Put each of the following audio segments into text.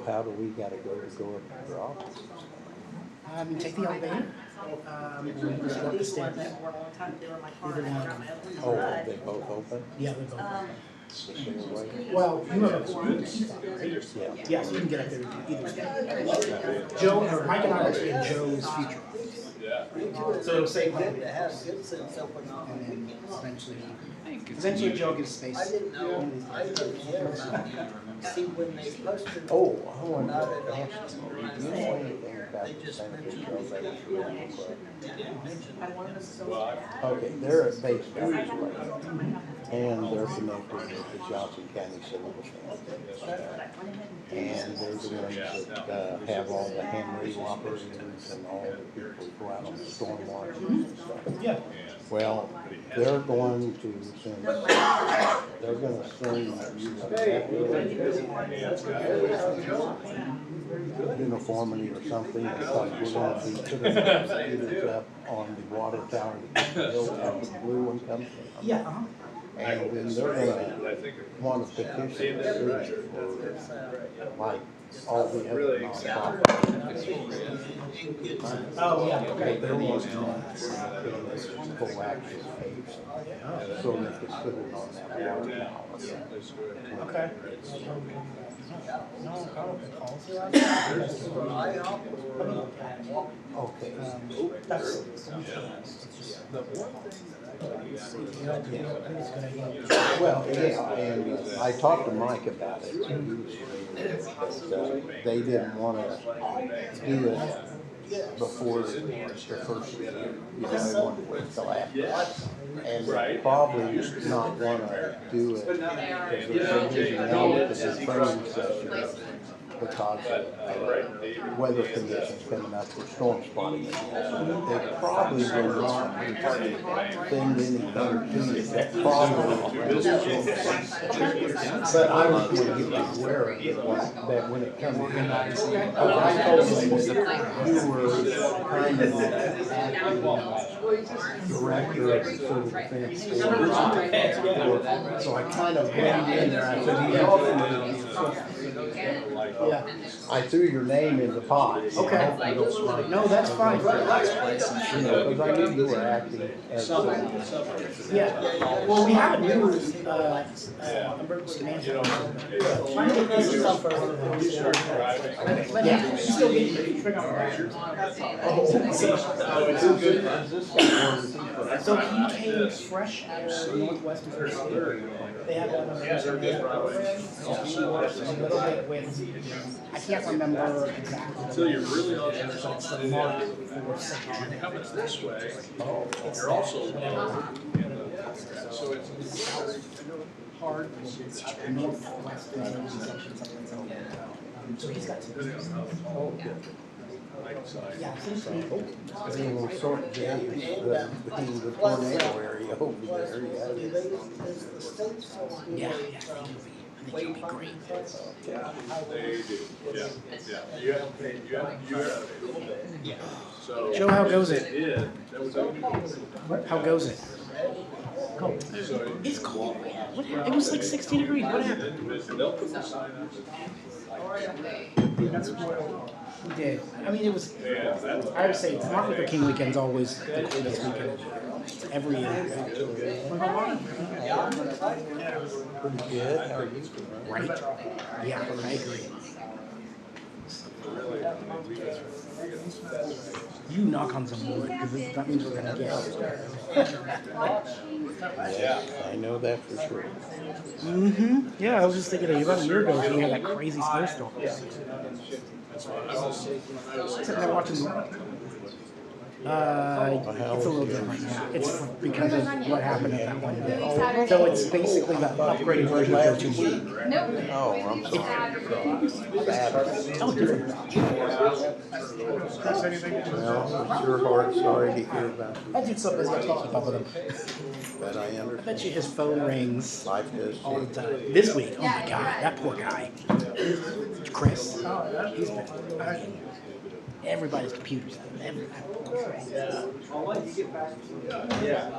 how do we gotta go to up to your office? You take the elevator, or you just go up the stairs. Either one of them. Oh, are they both open? Yeah, they're both open. The same way? Well, you have a key fob, right? Yeah. Yeah, so you can get up there either. Joe, or Mike and I will be in Joe's future office. So it'll save him. And then eventually Joe gets space. I didn't care about you. See, when they posted. Oh, I wanted to ask you, do you know anything about They the just Santa Fe mentioned. Trails Recreation Club? They didn't mention. Okay, they're a base county, and they're connected with the Johnson County Civil Defense. And they're the ones that have all the hand operators and all the people who go out on the storm watch and stuff. Yeah. Well, they're going to send, they're gonna send you uniformity or something, because we're gonna be putting computers up on the water tower that the blue one comes from. Yeah, And then they're gonna want to petition the city for, like, all the other nonprofits. Oh, yeah, okay. They're wanting to full action page, so they could put it on that water tower. Okay. No, calls are out. Okay. That's. Well, yeah, and I talked to Mike about it, and he was they didn't want to do it before the first year, they wanted to wait till after. And they'll probably not want to do it because they're so busy now with the training session because of weather conditions coming up for storm spotting. So they probably will not send any better to you. That probably but I was going to get you aware of it, that when it comes in, because I told them you were kind of director of the civil defense. So I kind of went in there, I said, yeah, I threw your name in the pot. Okay. No, that's fine. You know, because I knew you were acting as. Yeah. Well, we have a new emergency management. Trying to get this stuff for yeah, he's still getting figure out. So he came fresh out of Northwest Virginia. They have an emergency management program. She works a little bit with, I can't remember exactly. Until you're really on the other So it's side. the mark for second. And it comes this way, It's you're also so it's hard. Northwest Virginia section, something. So he's got some. Yeah, essentially. They will sort the tornado area over there, Yeah, I think it'll be great. yeah, they do. Yeah. You have so Joe, how goes it? that was open. How goes it? Cold. So It's cold. What happened? It was like 60 degrees. What happened? they'll put the sign up. That's what we did. I mean, it was. Yeah, that's I would say Martin Luther King weekend's always the coolest weekend every year. pretty good. How are you doing? Right? Yeah, I agree. You knock on some wood because that means we're gonna get. Yeah, I know that for sure. Yeah, I was just thinking about a year ago when we had that crazy snowstorm. Sitting there watching. It's a little different. Yeah, it's because of what happened at that one day. So it's basically the upgraded version of 2G. Oh, I'm sorry. Oh, different. Well, it's your heart, sorry to hear about it, That dude's so busy, I can't keep up with him. but I I bet understand. you his phone rings Life does all the change. time. This week, oh my God, that poor guy. Chris. He's been, everybody's computers. Yeah,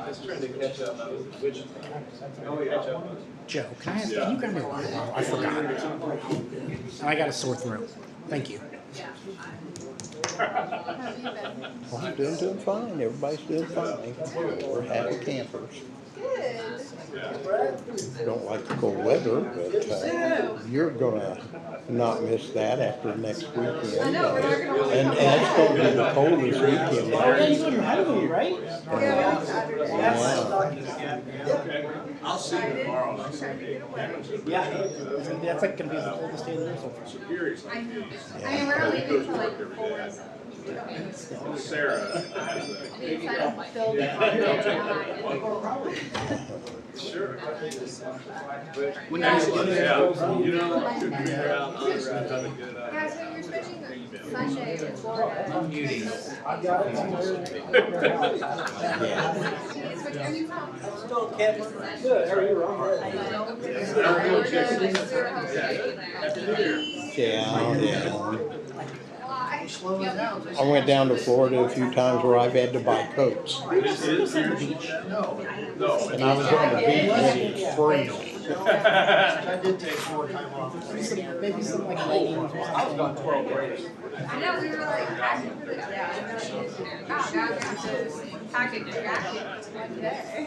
just trying to catch up. Which? Catch up. Joe, can you grab me a water bottle? I forgot. I got a sore throat. Thank you. Well, I'm doing fine. Everybody's doing fine. We're happy campers. Don't like the cold weather, but you're gonna not miss that after next weekend. And it's gonna be the coldest weekend. Yeah, you got your honeymoon, right? Yeah. I'll see you tomorrow. Yeah. That's like gonna be the coldest day of the year so far. Superior's like me. I mean, we're only good for like 4 Sarah has Sure. When guys get there, Yeah, you know, could figure out how to get Yeah, so you're switching Sunday to Florida. I went down to Florida a few times where I've had to buy coats. And I was on the beach and it's freezing. I did take more time off. maybe some like leggings or something. I was gone 12 days. I know, we were like packing for the day. Oh, God, packing the jacket one day.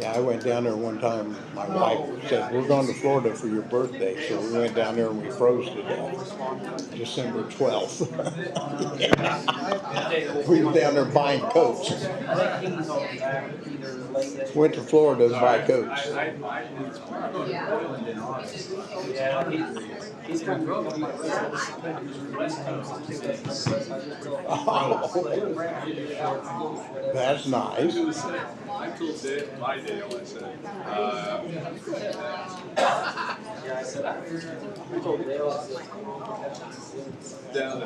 Yeah, I went down there one time. My wife said, "We're going to Florida for your birthday." So we went down there and we froze to death. December 12th. We were down there buying coats. Went to Florida to buy coats. Oh, that's nice. I told Dale, my Dale, I said, down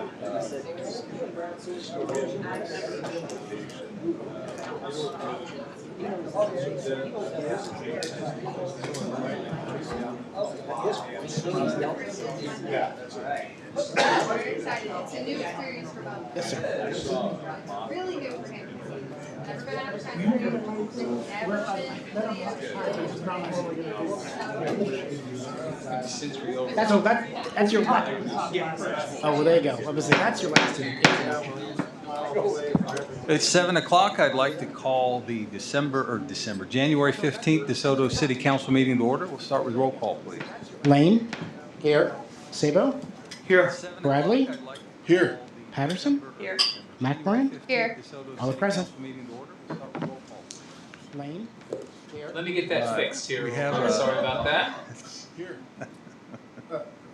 yeah, that's right. We're excited. It's a new experience for both. Yes, sir. Really new for him. That's been advertised for him. That's your what? Oh, well, there you go. I was gonna say, that's your last two. It's 7 o'clock. I'd like to call the January 15th DeSoto City Council meeting to order. We'll start with roll call, please. Lane? Here. Sabo? Here. Bradley? Here. Patterson? Here. McMoran? Here. All present. Meeting to order. We'll start with roll call. Lane? Here. Let me get that fixed here. We real have, quick. Sorry about that.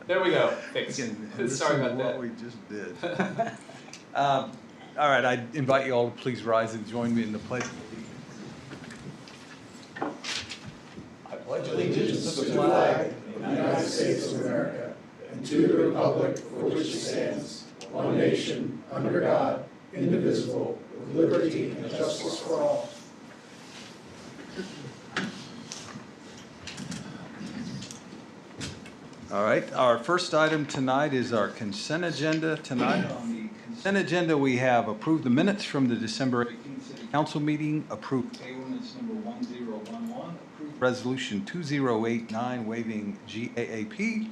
There we go. Fixed. Again, Sorry this about is that. what we just did. All right, I invite you all to please rise and join me in the pledge. I pledge allegiance to the flag United States of America, and to the republic for which it stands, one nation, under God, indivisible, with liberty and justice for all. All right, our first item tonight is our consent agenda. Tonight on the consent agenda, we have approved the minutes from the December 18th City Council meeting, approved pay ordinance number 1011, approved resolution 2089 waiving GAAP,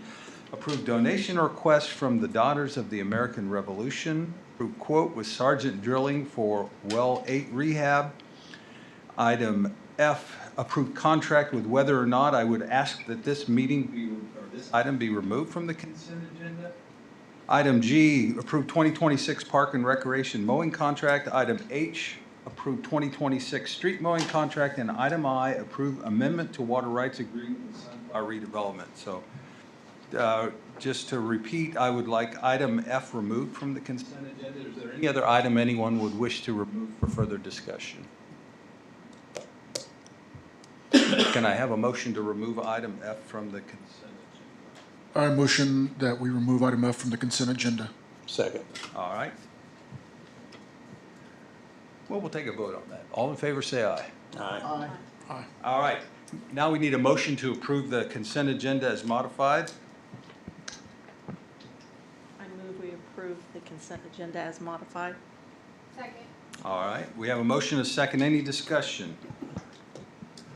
approved donation request from the Daughters of the American Revolution, approved quote with Sergeant Drilling for Well 8 rehab. Item F, approved contract with whether or not I would ask that this item be removed from the consent agenda. Item G, approved 2026 Park and Recreation mowing contract. Item H, approved 2026 street mowing contract. And item I, approved amendment to water rights agreement with Sunflower redevelopment. So just to repeat, I would like item F removed from the consent agenda. Is there any other item anyone would wish to remove for further discussion? Can I have a motion to remove item F from the consent agenda? I motion that we remove item F from the consent agenda. Second. All right. Well, we'll take a vote on that. All in favor, say aye. Aye. Aye. All right. Now we need a motion to approve the consent agenda as modified. approve the consent agenda as modified. Second. All right, we have a motion, a second. Any discussion?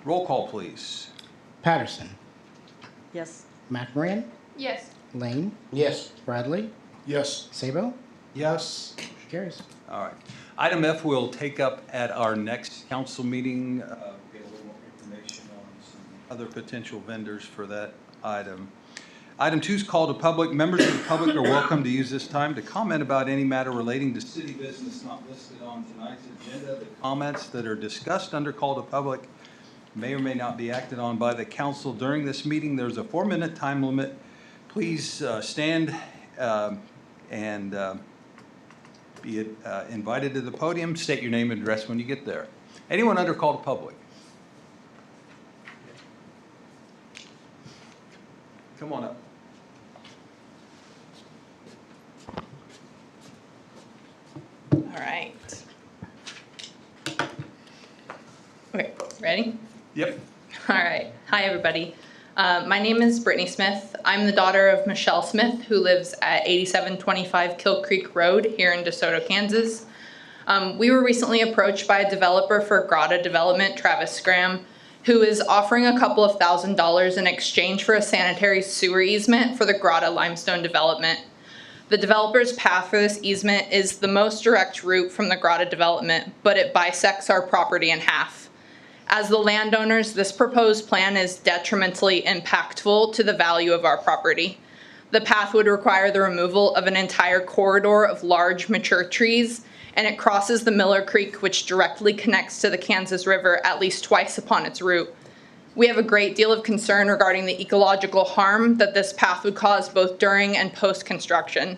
Roll call, please. Patterson, Yes. McMoran, Yes. Lane, Yes. Bradley, Yes. Sabo, Yes. carries. All right. Item F we'll take up at our next council meeting. Get a little more information on some other potential vendors for that item. Item 2 is call to public. Members of the public are welcome to use this time to comment about any matter relating to city business not listed on tonight's agenda. The comments that are discussed under call to public may or may not be acted on by the council during this meeting. There's a 4-minute time limit. Please stand and be invited to the podium. State your name and address when you get there. Anyone under call to public? Come on up. All right. Okay, ready? Yep. All right. Hi, everybody. My name is Brittany Smith. I'm the daughter of Michelle Smith, who lives at 8725 Kill Creek Road here in DeSoto, Kansas. We were recently approached by a developer for Grotto Development, Travis Graham, who is offering a couple of $1,000s in exchange for a sanitary sewer easement for the Grotto Limestone development. The developer's path for this easement is the most direct route from the Grotto development, but it bisects our property in half. As the landowners, this proposed plan is detrimentally impactful to the value of our property. The path would require the removal of an entire corridor of large mature trees, and it crosses the Miller Creek, which directly connects to the Kansas River at least twice upon its route. We have a great deal of concern regarding the ecological harm that this path would cause both during and post-construction.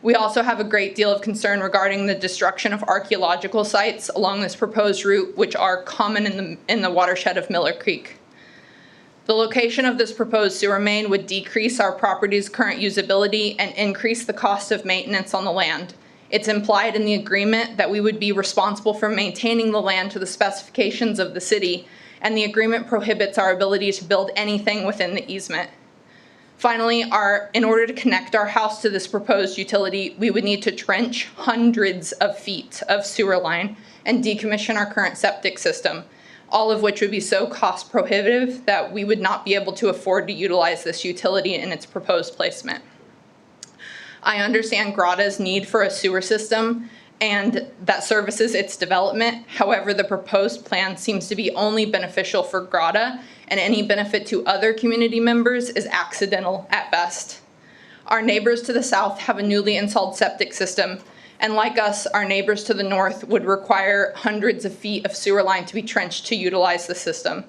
We also have a great deal of concern regarding the destruction of archaeological sites along this proposed route, which are common in the watershed of Miller Creek. The location of this proposed sewer main would decrease our property's current usability and increase the cost of maintenance on the land. It's implied in the agreement that we would be responsible for maintaining the land to the specifications of the city, and the agreement prohibits our ability to build anything within the easement. Finally, in order to connect our house to this proposed utility, we would need to trench hundreds of feet of sewer line and decommission our current septic system, all of which would be so cost prohibitive that we would not be able to afford to utilize this utility in its proposed placement. I understand Grotto's need for a sewer system and that services its development. However, the proposed plan seems to be only beneficial for Grotto, and any benefit to other community members is accidental at best. Our neighbors to the south have a newly installed septic system, and like us, our neighbors to the north would require hundreds of feet of sewer line to be trenched to utilize the system.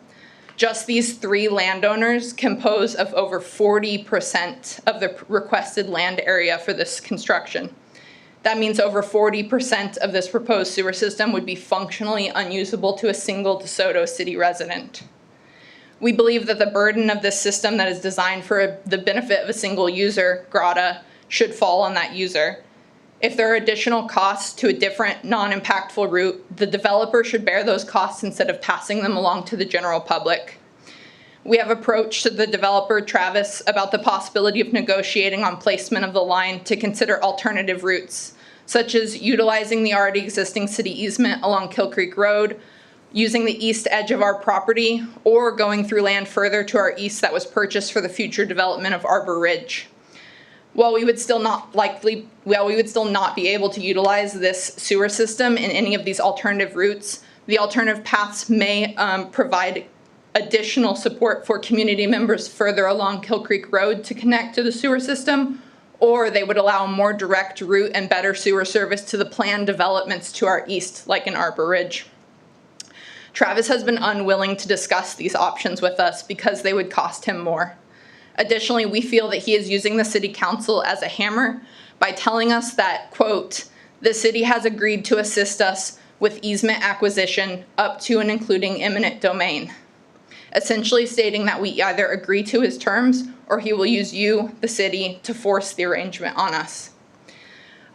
Just these 3 landowners compose of over 40% of the requested land area for this construction. That means over 40% of this proposed sewer system would be functionally unusable to a single DeSoto city resident. We believe that the burden of this system that is designed for the benefit of a single user, Grotto, should fall on that user. If there are additional costs to a different non-impactful route, the developer should bear those costs instead of passing them along to the general public. We have approached the developer, Travis, about the possibility of negotiating on placement of the line to consider alternative routes, such as utilizing the already existing city easement along Kill Creek Road, using the east edge of our property, or going through land further to our east that was purchased for the future development of Arbor Ridge. While we would still not be able to utilize this sewer system in any of these alternative routes, the alternative paths may provide additional support for community members further along Kill Creek Road to connect to the sewer system, or they would allow a more direct route and better sewer service to the planned developments to our east, like in Arbor Ridge. Travis has been unwilling to discuss these options with us because they would cost him more. Additionally, we feel that he is using the city council as a hammer by telling us that, quote, the city has agreed to assist us with easement acquisition up to and including eminent domain, essentially stating that we either agree to his terms or he will use you, the city, to force the arrangement on us.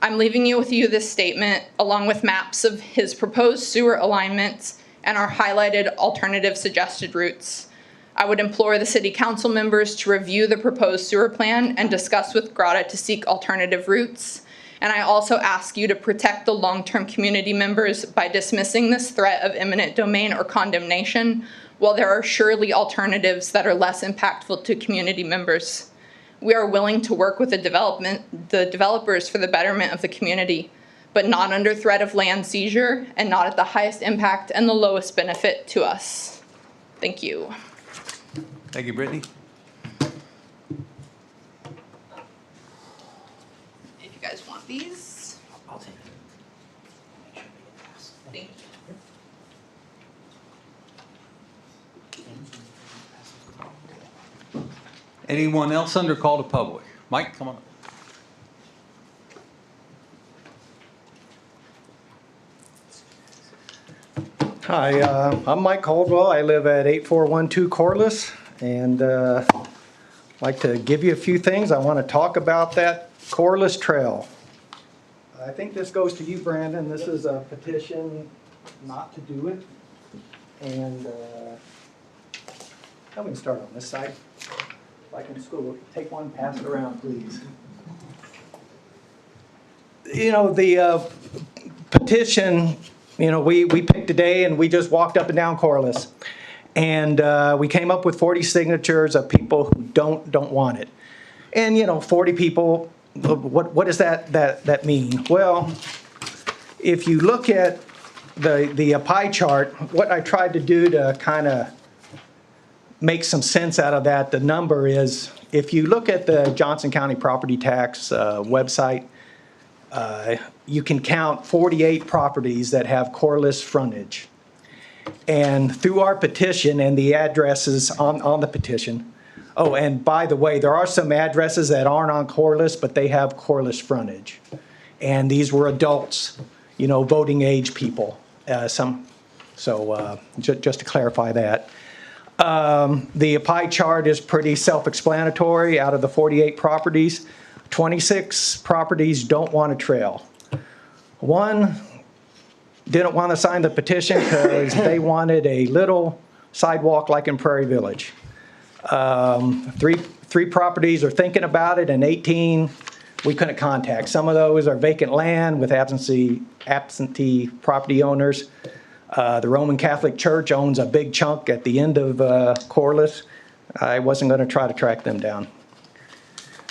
I'm leaving you with this statement along with maps of his proposed sewer alignments and our highlighted alternative suggested routes. I would implore the city council members to review the proposed sewer plan and discuss with Grotto to seek alternative routes. And I also ask you to protect the long-term community members by dismissing this threat of eminent domain or condemnation, while there are surely alternatives that are less impactful to community members. We are willing to work with the developers for the betterment of the community, but not under threat of land seizure and not at the highest impact and the lowest benefit to us. Thank you. Thank you, Brittany. If you guys want these. I'll take it. Thank you. Anyone else under call to public? Mike, come on up. Hi, I'm Mike Caldwell. I live at 8412 Corliss, and I'd like to give you a few things. I want to talk about that Corliss Trail. I think this goes to you, Brandon. This is a petition not to do it. And we can start on this side. If I can just go take one, pass it around, please. You know, the petition, you know, we picked a day and we just walked up and down Corliss. And we came up with 40 signatures of people who don't want it. And, you know, 40 people, what does that mean? Well, if you look at the pie chart, what I tried to do to kind of make some sense out of that, the number is, if you look at the Johnson County Property Tax website, you can count 48 properties that have Corliss frontage. And through our petition and the addresses on the petition, oh, and by the way, there are some addresses that aren't on Corliss, but they have Corliss frontage. And these were adults, you know, voting age people. Just to clarify that. The pie chart is pretty self-explanatory. Out of the 48 properties, 26 properties don't want a trail. One didn't want to sign the petition because they wanted a little sidewalk like in Prairie Village. Three properties are thinking about it, and 18 we couldn't contact. Some of those are vacant land with absentee property owners. The Roman Catholic Church owns a big chunk at the end of Corliss. I wasn't going to try to track them down.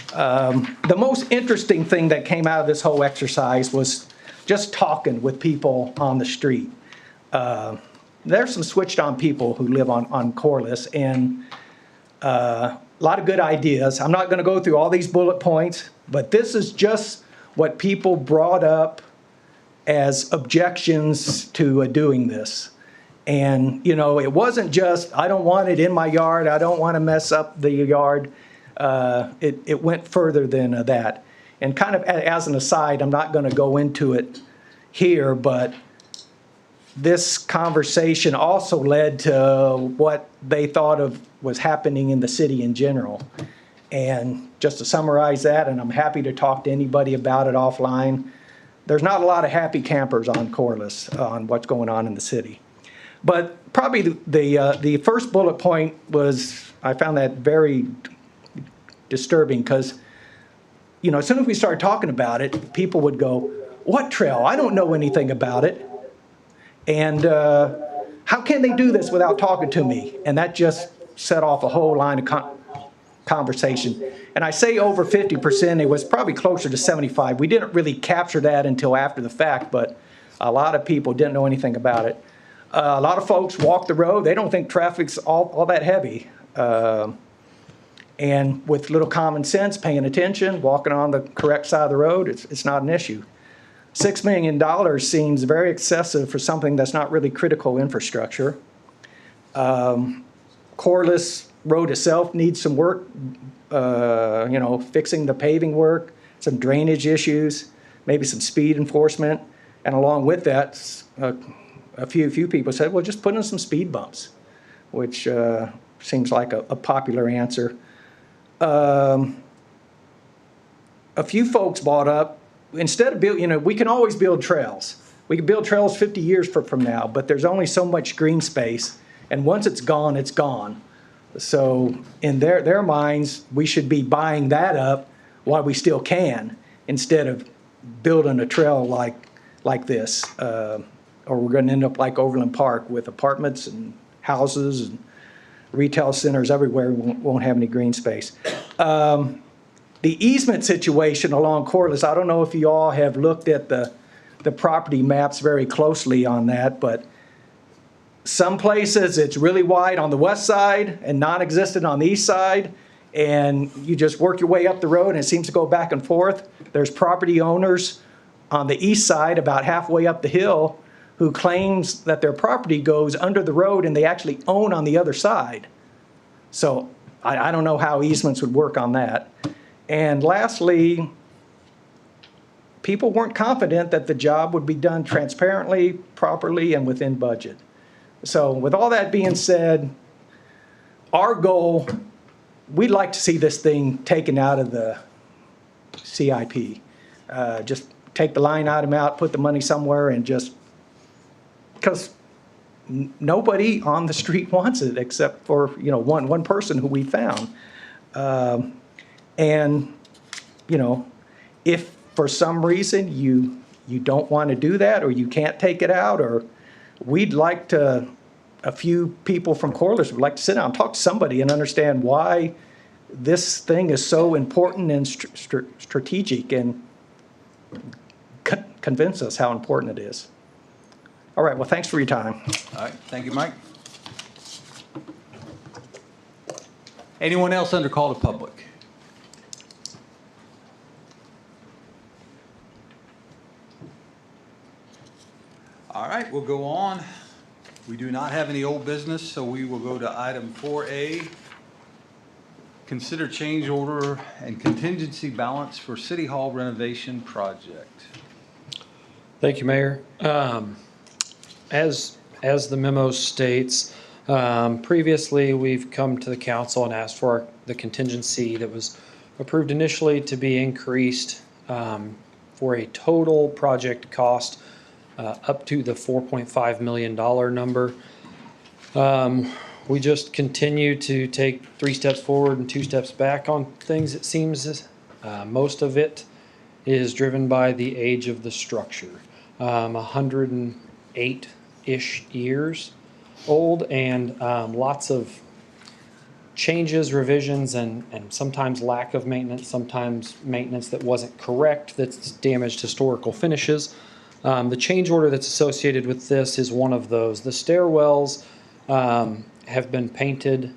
The most interesting thing that came out of this whole exercise was just talking with people on the street. There's some switched on people who live on Corliss, and a lot of good ideas. I'm not going to go through all these bullet points, but this is just what people brought up as objections to doing this. And, you know, it wasn't just, I don't want it in my yard, I don't want to mess up the yard. It went further than that. And kind of as an aside, I'm not going to go into it here, but this conversation also led to what they thought of was happening in the city in general. And just to summarize that, and I'm happy to talk to anybody about it offline, there's not a lot of happy campers on Corliss on what's going on in the city. But probably the first bullet point was, I found that very disturbing because, you know, as soon as we started talking about it, people would go, what trail? I don't know anything about it. And how can they do this without talking to me? And that just set off a whole line of conversation. And I say over 50%, it was probably closer to 75. We didn't really capture that until after the fact, but a lot of people didn't know anything about it. A lot of folks walk the road. They don't think traffic's all that heavy. And with little common sense, paying attention, walking on the correct side of the road, it's not an issue. $6 million seems very excessive for something that's not really critical infrastructure. Corliss Road itself needs some work, you know, fixing the paving work, some drainage issues, maybe some speed enforcement. And along with that, a few people said, well, just put in some speed bumps, which seems like a popular answer. A few folks brought up, instead of building, you know, we can always build trails. We can build trails 50 years from now, but there's only so much green space. And once it's gone, it's gone. So in their minds, we should be buying that up while we still can, instead of building a trail like this. Or we're gonna end up like Overland Park with apartments and houses and retail centers everywhere. We won't have any green space. The easement situation along Corliss, I don't know if you all have looked at the property maps very closely on that, but some places it's really wide on the west side and non-existent on the east side, and you just work your way up the road and it seems to go back and forth. There's property owners on the east side about halfway up the hill who claims that their property goes under the road and they actually own on the other side. So I don't know how easements would work on that. And lastly, people weren't confident that the job would be done transparently, properly, and within budget. So with all that being said, our goal, we'd like to see this thing taken out of the CIP. Just take the line item out, put the money somewhere, and just, because nobody on the street wants it except for, you know, one person who we found. And, you know, if for some reason you don't want to do that, or you can't take it out, or we'd like to, a few people from Corliss would like to sit down and talk to somebody and understand why this thing is so important and strategic, and convince us how important it is. All right, well, thanks for your time. All right, thank you, Mike. Anyone else under call to public? All right, we'll go on. We do not have any old business, so we will go to item 4A. Consider change order and contingency balance for City Hall renovation project. Thank you, Mayor. As the memo states, previously we've come to the council and asked for the contingency that was approved initially to be increased for a total project cost up to the $4.5 million number. We just continue to take 3 steps forward and 2 steps back on things, it seems. Most of it is driven by the age of the structure. 108-ish years old, and lots of changes, revisions, and sometimes lack of maintenance, sometimes maintenance that wasn't correct, that's damaged historical finishes. The change order that's associated with this is one of those. The stairwells have been painted,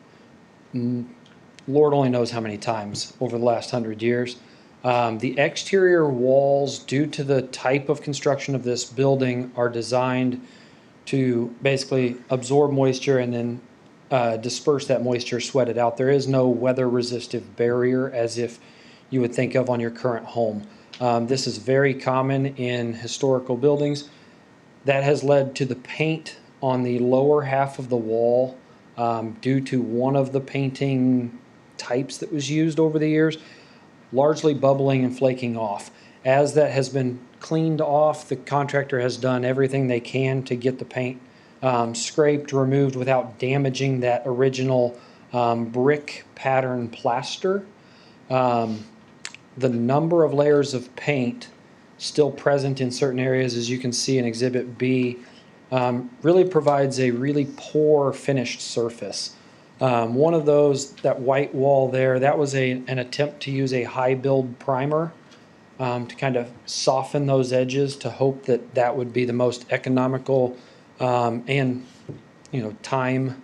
Lord only knows how many times over the last 100 years. The exterior walls, due to the type of construction of this building, are designed to basically absorb moisture and then disperse that moisture, sweat it out. There is no weather resistive barrier as if you would think of on your current home. This is very common in historical buildings. That has led to the paint on the lower half of the wall, due to one of the painting types that was used over the years, largely bubbling and flaking off. As that has been cleaned off, the contractor has done everything they can to get the paint scraped, removed without damaging that original brick pattern plaster. The number of layers of paint still present in certain areas, as you can see in Exhibit B, really provides a really poor finished surface. One of those, that white wall there, that was an attempt to use a high build primer to kind of soften those edges, to hope that that would be the most economical and, you know, time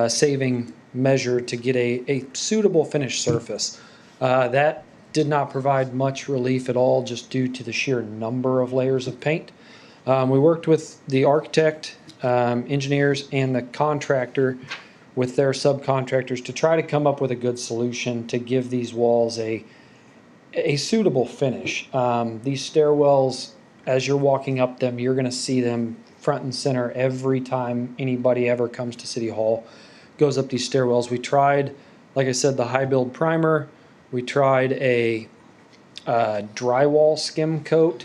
saving measure to get a suitable finished surface. That did not provide much relief at all, just due to the sheer number of layers of paint. We worked with the architect, engineers, and the contractor with their subcontractors to try to come up with a good solution to give these walls a suitable finish. These stairwells, as you're walking up them, you're going to see them front and center every time anybody ever comes to City Hall, goes up these stairwells. We tried, like I said, the high build primer. We tried a drywall skim coat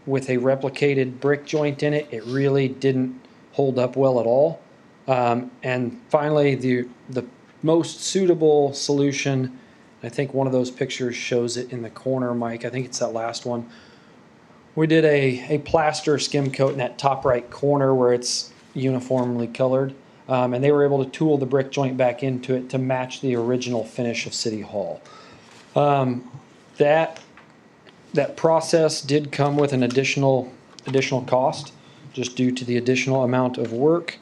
with a replicated brick joint in it. It really didn't hold up well at all. And finally, the most suitable solution I think one of those pictures shows it in the corner, Mike. I think it's that last one. We did a plaster skim coat in that top right corner where it's uniformly colored. And they were able to tool the brick joint back into it to match the original finish of City Hall. That process did come with an additional cost just due to the additional amount of work.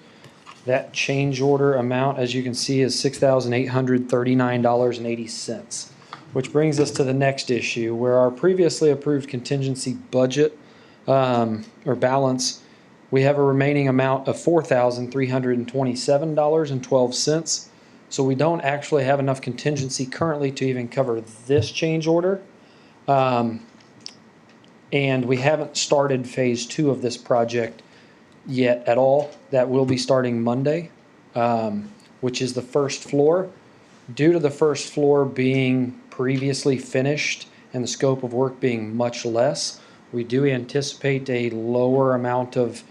That change order amount, as you can see, is $6,839.80, which brings us to the next issue where our previously approved contingency budget or balance, we have a remaining amount of $4,327.12. So we don't actually have enough contingency currently to even cover this change order. And we haven't started phase 2 of this project yet at all. That will be starting Monday, which is the first floor. Due to the first floor being previously finished and the scope of work being much less, we do anticipate a lower amount of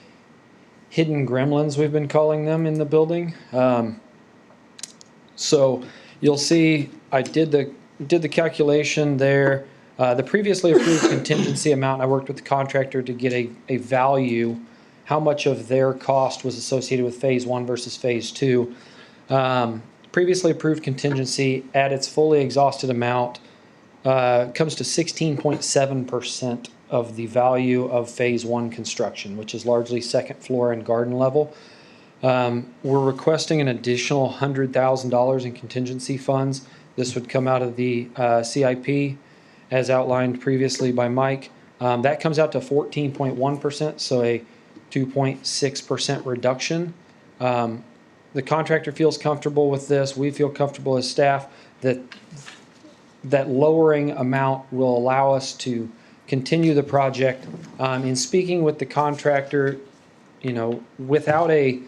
hidden gremlins, we've been calling them, in the building. So you'll see I did the calculation there. The previously approved contingency amount, I worked with the contractor to get a value, how much of their cost was associated with phase 1 versus phase 2. Previously approved contingency at its fully exhausted amount comes to 16.7% of the value of phase 1 construction, which is largely second floor and garden level. We're requesting an additional $100,000 in contingency funds. This would come out of the CIP as outlined previously by Mike. That comes out to 14.1%, so a 2.6% reduction. The contractor feels comfortable with this. We feel comfortable as staff that lowering amount will allow us to continue the project. In speaking with the contractor, without a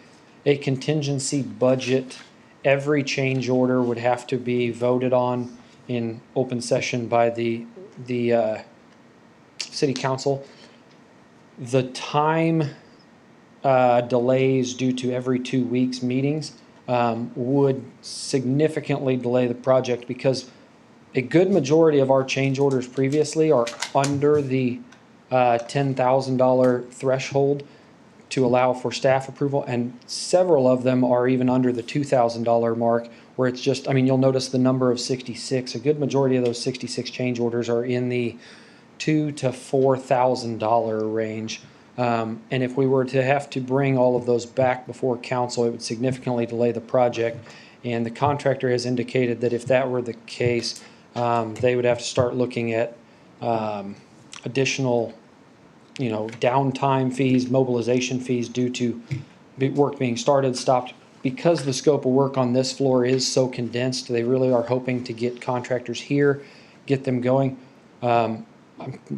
contingency budget, every change order would have to be voted on in open session by the city council. The time delays due to every 2 weeks meetings would significantly delay the project because a good majority of our change orders previously are under the $10,000 threshold to allow for staff approval, and several of them are even under the $2,000 mark, where it's just, you'll notice the number of 66. A good majority of those 66 change orders are in the $2,000 to $4,000 range. And if we were to have to bring all of those back before council, it would significantly delay the project. And the contractor has indicated that if that were the case, they would have to start looking at additional, downtime fees, mobilization fees due to work being started, stopped. Because the scope of work on this floor is so condensed, they really are hoping to get contractors here, get them going. I'm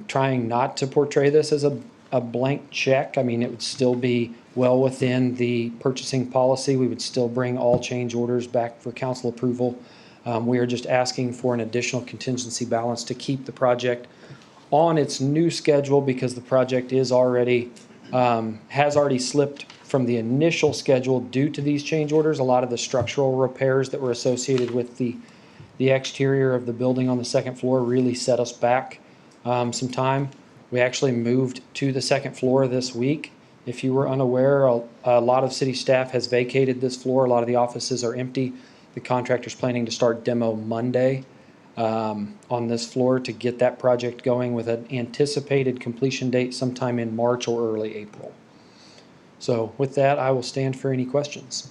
trying not to portray this as a blank check. It would still be well within the purchasing policy. We would still bring all change orders back for council approval. We are just asking for an additional contingency balance to keep the project on its new schedule because the project is already has already slipped from the initial schedule due to these change orders. A lot of the structural repairs that were associated with the exterior of the building on the second floor really set us back some time. We actually moved to the second floor this week. If you were unaware, a lot of city staff has vacated this floor. A lot of the offices are empty. The contractor's planning to start demo Monday on this floor to get that project going with an anticipated completion date sometime in March or early April. So with that, I will stand for any questions.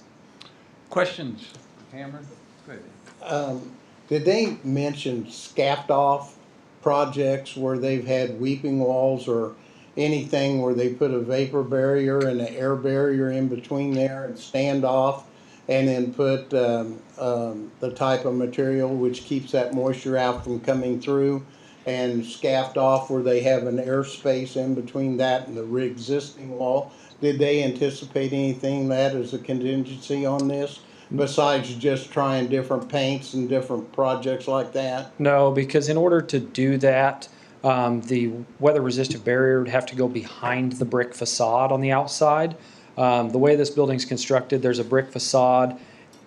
Questions, Cameron? Go ahead. Did they mention scaffed off projects where they've had weeping walls or anything where they put a vapor barrier and an air barrier in between there and stand off and then put the type of material which keeps that moisture out from coming through, and scaffed off where they have an airspace in between that and the existing wall? Did they anticipate anything that as a contingency on this, besides just trying different paints and different projects like that? No, because in order to do that, the weather-resistant barrier would have to go behind the brick facade on the outside. The way this building's constructed, there's a brick facade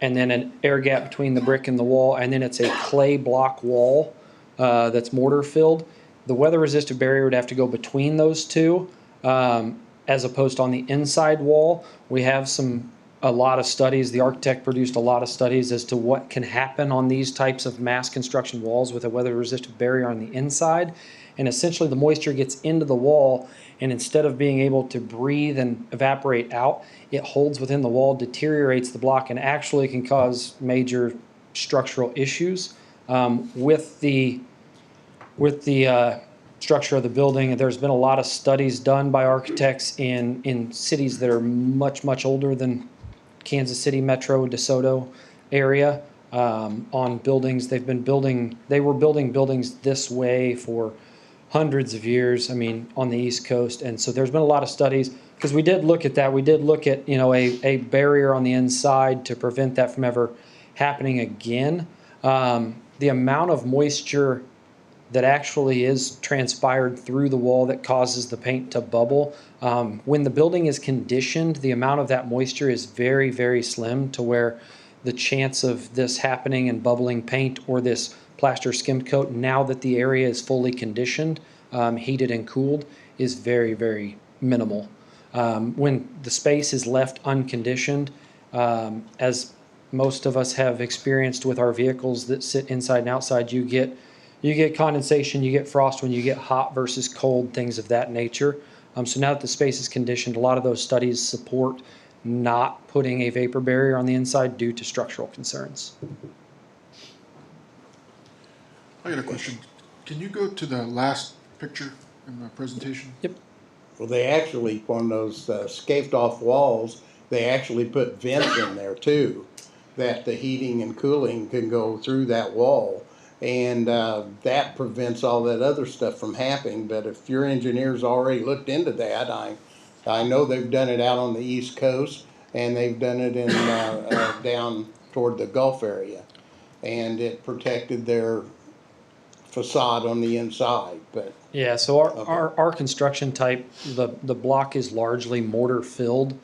and then an air gap between the brick and the wall, and then it's a clay block wall that's mortar filled. The weather resistant barrier would have to go between those two, as opposed to on the inside wall. We have a lot of studies. The architect produced a lot of studies as to what can happen on these types of mass construction walls with a weather resistant barrier on the inside. And essentially the moisture gets into the wall, and instead of being able to breathe and evaporate out, it holds within the wall, deteriorates the block, and actually can cause major structural issues. With the structure of the building, there's been a lot of studies done by architects in cities that are much, much older than Kansas City Metro, DeSoto area, on buildings. They were building buildings this way for hundreds of years, I mean, on the East Coast. And so there's been a lot of studies, because we did look at that. We did look at, a barrier on the inside to prevent that from ever happening again. The amount of moisture that actually is transpired through the wall that causes the paint to bubble, when the building is conditioned, the amount of that moisture is very, very slim, to where the chance of this happening and bubbling paint or this plaster skimmed coat, now that the area is fully conditioned, heated and cooled, is very, very minimal. When the space is left unconditioned, as most of us have experienced with our vehicles that sit inside and outside, you get condensation, you get frost when you get hot versus cold, things of that nature. So now that the space is conditioned, a lot of those studies support not putting a vapor barrier on the inside due to structural concerns. I got a question. Can you go to the last picture in the presentation? Yep. Well, they actually, on those scaped off walls, they actually put vents in there too, that the heating and cooling can go through that wall. And that prevents all that other stuff from happening. But if your engineers already looked into that, I know they've done it out on the East Coast, and they've done it in down toward the Gulf area, and it protected their facade on the inside. But yeah, so our construction type, the block is largely mortar filled,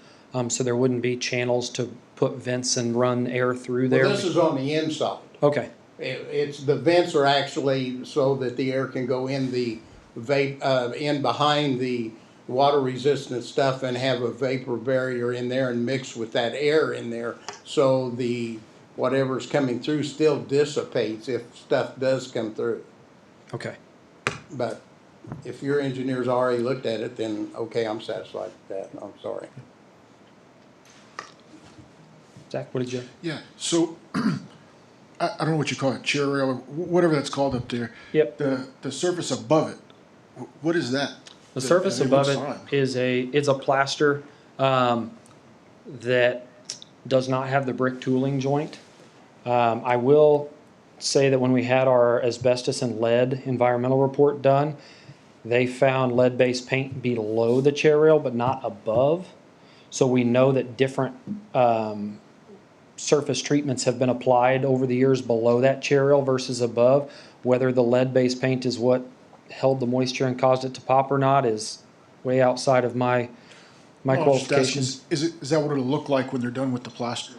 so there wouldn't be channels to put vents and run air through there. Well, this is on the inside. Okay. It's the vents are actually so that the air can go in the in behind the water resistant stuff and have a vapor barrier in there and mix with that air in there, so the whatever's coming through still dissipates if stuff does come through. Okay. But if your engineers already looked at it, then okay, I'm satisfied with that. I'm sorry. Zach, what did you? Yeah, so I don't know what you call it, chair rail or whatever that's called up there. Yep. The surface above it, what is that? The surface above it is a plaster that does not have the brick tooling joint. I will say that when we had our asbestos and lead environmental report done, they found lead-based paint below the chair rail but not above. So we know that different surface treatments have been applied over the years below that chair rail versus above. Whether the lead-based paint is what held the moisture and caused it to pop or not is way outside of my qualifications. Is that what it'll look like when they're done with the plaster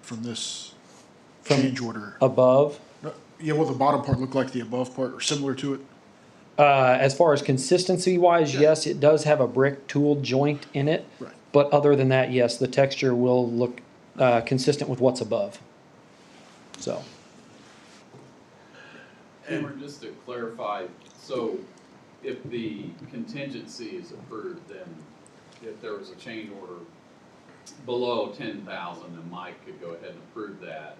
from this change order? Above? Yeah, will the bottom part look like the above part or similar to it? As far as consistency wise, yes, it does have a brick tool joint in it. Right. But other than that, yes, the texture will look consistent with what's above. So. And just to clarify, so if the contingency is approved, then if there was a change order below 10,000, then Mike could go ahead and approve that.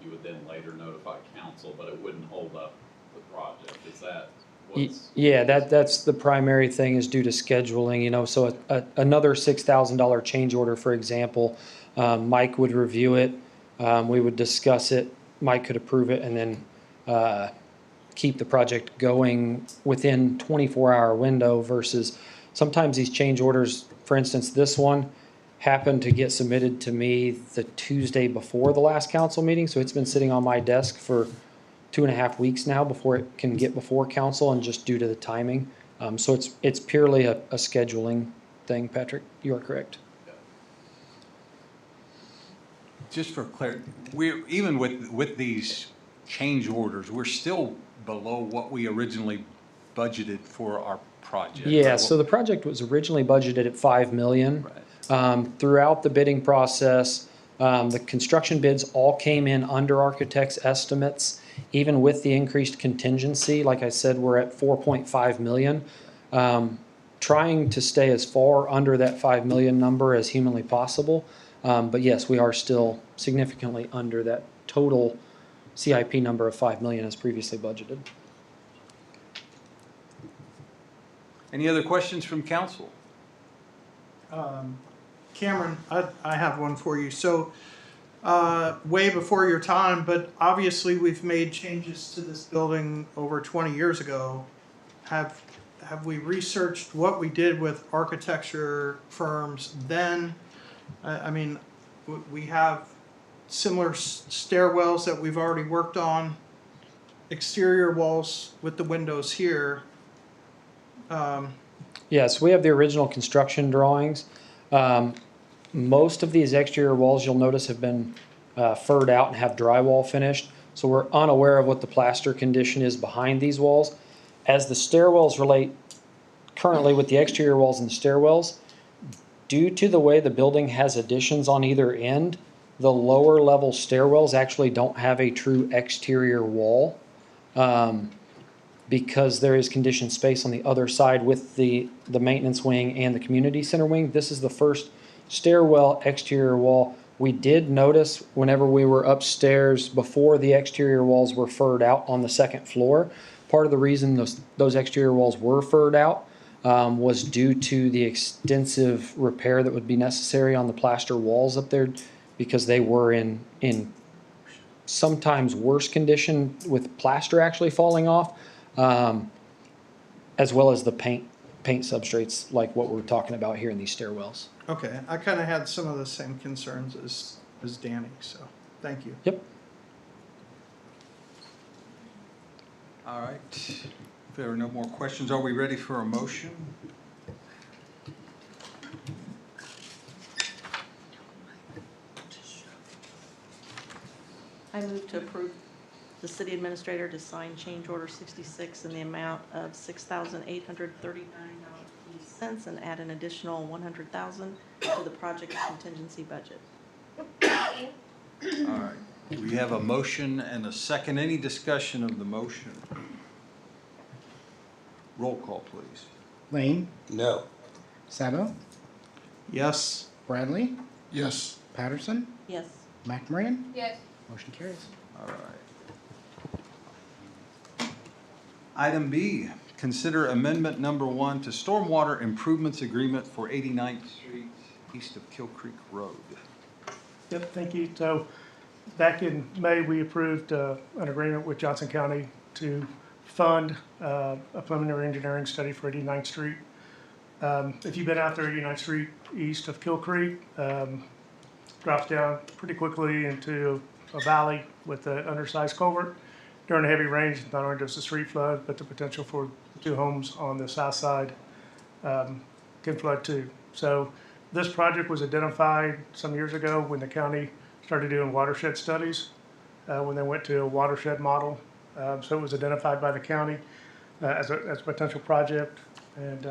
You would then later notify council, but it wouldn't hold up the project. Is that what's? Yeah, that's the primary thing, is due to scheduling, you know. So another $6,000 change order, for example, Mike would review it, we would discuss it, Mike could approve it, and then keep the project going within 24-hour window versus sometimes these change orders, for instance, this one happened to get submitted to me the Tuesday before the last council meeting. So it's been sitting on my desk for 2.5 weeks now before it can get before council, and just due to the timing. So it's purely a scheduling thing, Patrick. You are correct. just for clarity, we're, even with these change orders, we're still below what we originally budgeted for our project. Yeah, so the project was originally budgeted at 5 million. Throughout the bidding process, the construction bids all came in under architect's estimates. Even with the increased contingency, like I said, we're at 4.5 million. Trying to stay as far under that 5 million number as humanly possible. But yes, we are still significantly under that total CIP number of 5 million as previously budgeted. Any other questions from council? Cameron, I have one for you. So, way before your time, but obviously we've made changes to this building over 20 years ago. Have we researched what we did with architecture firms then? I mean, we have similar stairwells that we've already worked on, exterior walls with the windows here. Yes, we have the original construction drawings. Most of these exterior walls, you'll notice, have been furred out and have drywall finished. So we're unaware of what the plaster condition is behind these walls. As the stairwells relate currently with the exterior walls and the stairwells, due to the way the building has additions on either end, the lower level stairwells actually don't have a true exterior wall. Because there is conditioned space on the other side with the maintenance wing and the community center wing. This is the first stairwell exterior wall. We did notice whenever we were upstairs before the exterior walls were furred out on the second floor, part of the reason those exterior walls were furred out was due to the extensive repair that would be necessary on the plaster walls up there, because they were in sometimes worse condition with plaster actually falling off. As well as the paint substrates like what we're talking about here in these stairwells. Okay, I kind of had some of the same concerns as Danny, so thank you. Yep. All right. If there are no more questions, are we ready for a motion? I move to approve the city administrator to sign change order 66 in the amount of $6,839.50 and add an additional $100,000 to the project contingency budget. All right. We have a motion and a second. Any discussion of the motion? Roll call, please. Lane? No. Sabo? Yes. Bradley? Yes. Patterson? Yes. McMorran? Yes. Motion carries. All right. Item B, consider amendment number 1 to Stormwater Improvements Agreement for 89th Street east of Kill Creek Road. Yep, thank you. So back in May, we approved an agreement with Johnson County to fund a preliminary engineering study for 89th Street. If you've been out there, 89th Street east of Kill Creek drops down pretty quickly into a valley with an undersized culvert. During the heavy rains, not only does the street flood, but the potential for the 2 homes on the south side can flood too. So this project was identified some years ago when the county started doing watershed studies, when they went to a watershed model. So it was identified by the county as a potential project. And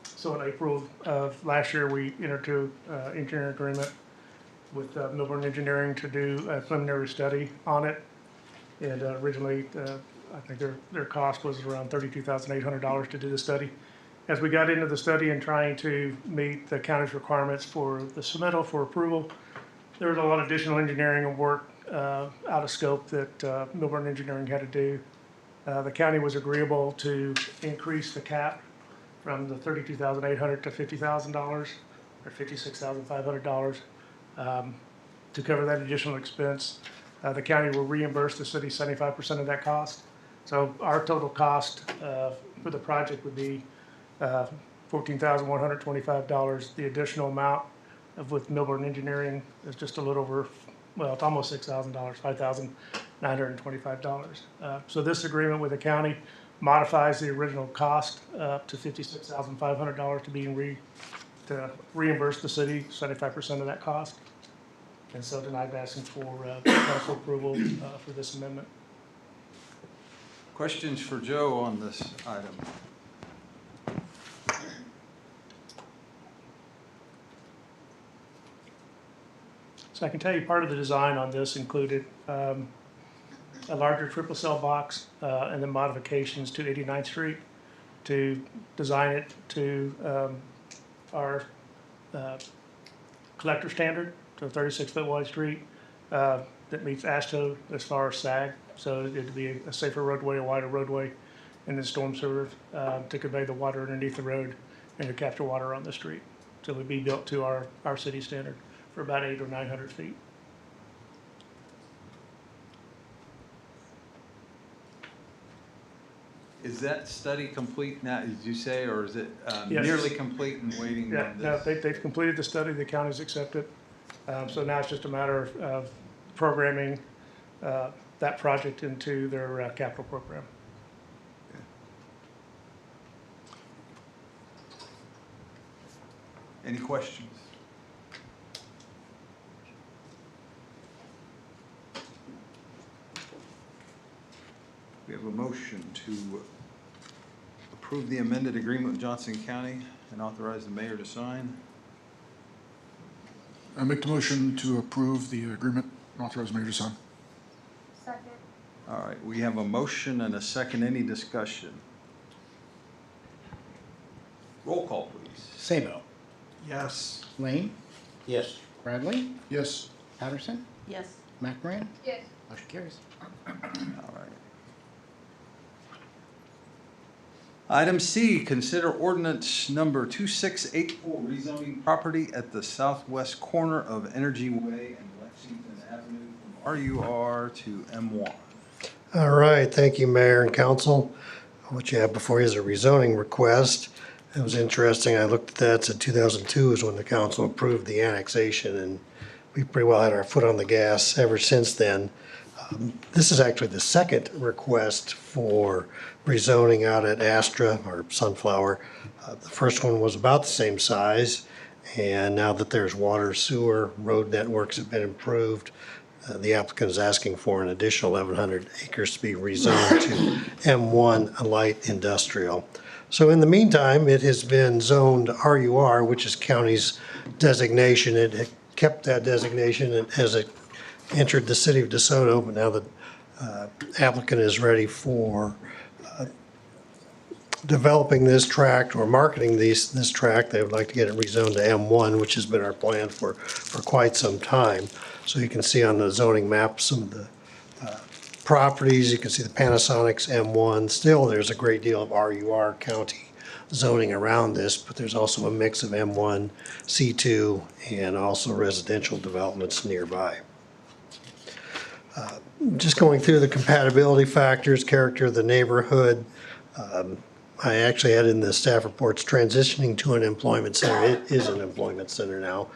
so in April of last year, we entered into engineering agreement with Milburn Engineering to do a preliminary study on it. And originally, I think their cost was around $32,800 to do the study. As we got into the study and trying to meet the county's requirements for the submittal for approval, there was a lot of additional engineering and work out of scope that Milburn Engineering had to do. The county was agreeable to increase the cap from the $32,800 to $50,000 or $56,500 to cover that additional expense. The county will reimburse the city 75% of that cost. So our total cost for the project would be $14,125. The additional amount with Milburn Engineering is just a little over, well, it's almost $6,000, $5,925. So this agreement with the county modifies the original cost up to $56,500 to reimburse the city 75% of that cost. And so tonight I'm asking for council approval for this amendment. Questions for Joe on this item? So I can tell you part of the design on this included a larger triple cell box and then modifications to 89th Street to design it to our collector standard, to a 36-foot wide street that meets ASHTO as far as SAG. So it'd be a safer roadway, a wider roadway, and then storm sewer to convey the water underneath the road and to capture water on the street. So it would be built to our city standard for about 800 or 900 feet. Is that study complete now, did you say, or is it Yes. nearly complete and waiting Yeah, on no, this? they've completed the study, the county's accepted. So now it's just a matter of programming that project into their capital program. Any questions? We have a motion to approve the amended agreement with Johnson County and authorize the mayor to sign. I make the motion to approve the agreement and authorize the mayor to sign. Second. All right, we have a motion and a second. Any discussion? Roll call, please. Sabo, Yes. Lane, Yes. Bradley, Yes. Patterson, Yes. McMorran, Yes. motion carries. All right. Item C, consider ordinance number 2684, rezoning property at the southwest corner of Energy Way and Lexington Avenue from RUR to M1. All right, thank you, Mayor and Council. What you have before you is a rezoning request. It was interesting, I looked at that, said 2002 is when the council approved the annexation, and we pretty well had our foot on the gas ever since then. This is actually the second request for rezoning out at Astra, or Sunflower. The first one was about the same size, and now that there's water, sewer, road networks have been improved, the applicant is asking for an additional 1,100 acres to be rezoned to M1 light industrial. So in the meantime, it has been zoned RUR, which is county's designation. It had kept that designation as it entered the city of DeSoto, but now the applicant is ready for developing this tract or marketing this tract. They would like to get it rezoned to M1, which has been our plan for quite some time. So you can see on the zoning map some of the properties. You can see the Panasonic's M1. Still, there's a great deal of RUR county zoning around this, but there's also a mix of M1, C2, and also residential developments nearby. Just going through the compatibility factors, character of the neighborhood. I actually had in the staff reports transitioning to an employment center. It is an employment center now.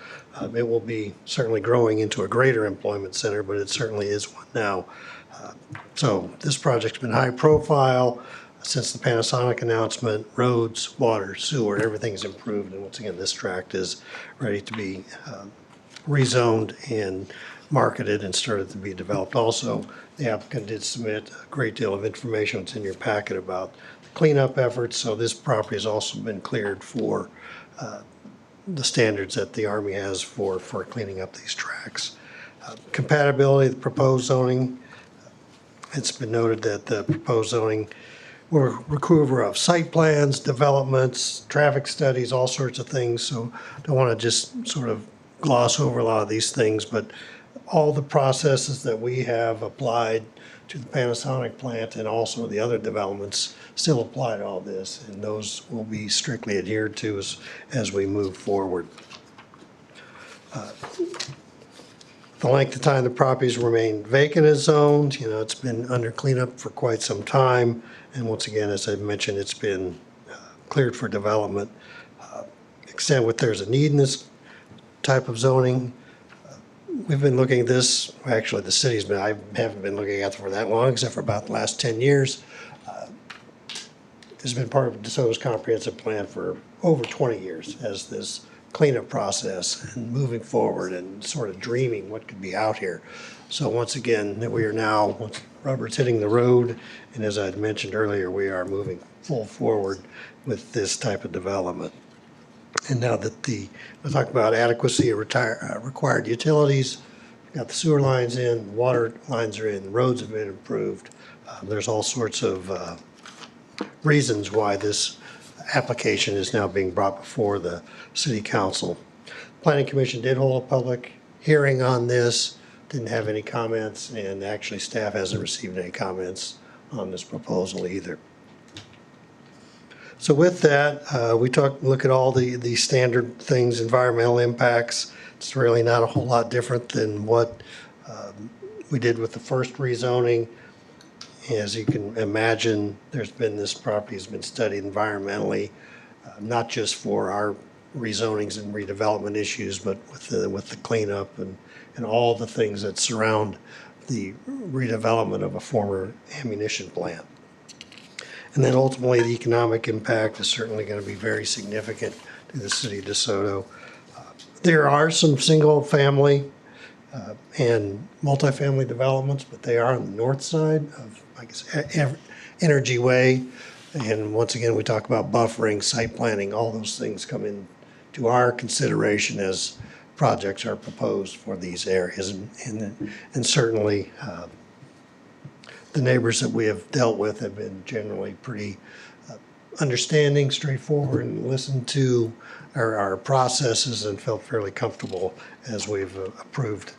It will be certainly growing into a greater employment center, but it certainly is one now. So this project's been high profile since the Panasonic announcement. Roads, water, sewer, everything's improved. And once again, this tract is ready to be rezoned and marketed and started to be developed. Also, the applicant did submit a great deal of information. It's in your packet about the cleanup efforts. So this property has also been cleared for the standards that the Army has for cleaning up these tracts. Compatibility of the proposed zoning. It's been noted that the proposed zoning will recover of site plans, developments, traffic studies, all sorts of things. So don't want to just sort of gloss over a lot of these things, but all the processes that we have applied to the Panasonic plant and also the other developments still apply to all this, and those will be strictly adhered to as we move forward. The length of time the properties remain vacant as zoned, it's been under cleanup for quite some time, and once again, as I mentioned, it's been cleared for development. Extent what there's a need in this type of zoning. We've been looking at this, actually the city's been, I haven't been looking at it for that long, except for about the last 10 years. It's been part of DeSoto's comprehensive plan for over 20 years as this cleanup process and moving forward and sort of dreaming what could be out here. So once again, that we are now, once rubber's hitting the road, and as I'd mentioned earlier, we are moving full forward with this type of development. And now that we'll talk about adequacy of required utilities, we've got the sewer lines in, water lines are in, roads have been improved. There's all sorts of reasons why this application is now being brought before the city council. Planning Commission did hold a public hearing on this, didn't have any comments, and actually staff hasn't received any comments on this proposal either. So with that, we look at all the standard things, environmental impacts. It's really not a whole lot different than what we did with the first rezoning. As you can imagine, this property has been studied environmentally, not just for our rezonings and redevelopment issues, but with the cleanup and all the things that surround the redevelopment of a former ammunition plant. And then ultimately, the economic impact is certainly going to be very significant to the city of DeSoto. There are some single-family and multifamily developments, but they are on the north side of, I guess, Energy Way. And once again, we talk about buffering, site planning, all those things come into our consideration as projects are proposed for these areas. And certainly, the neighbors that we have dealt with have been generally pretty understanding, straightforward, and listened to our processes and felt fairly comfortable as we've approved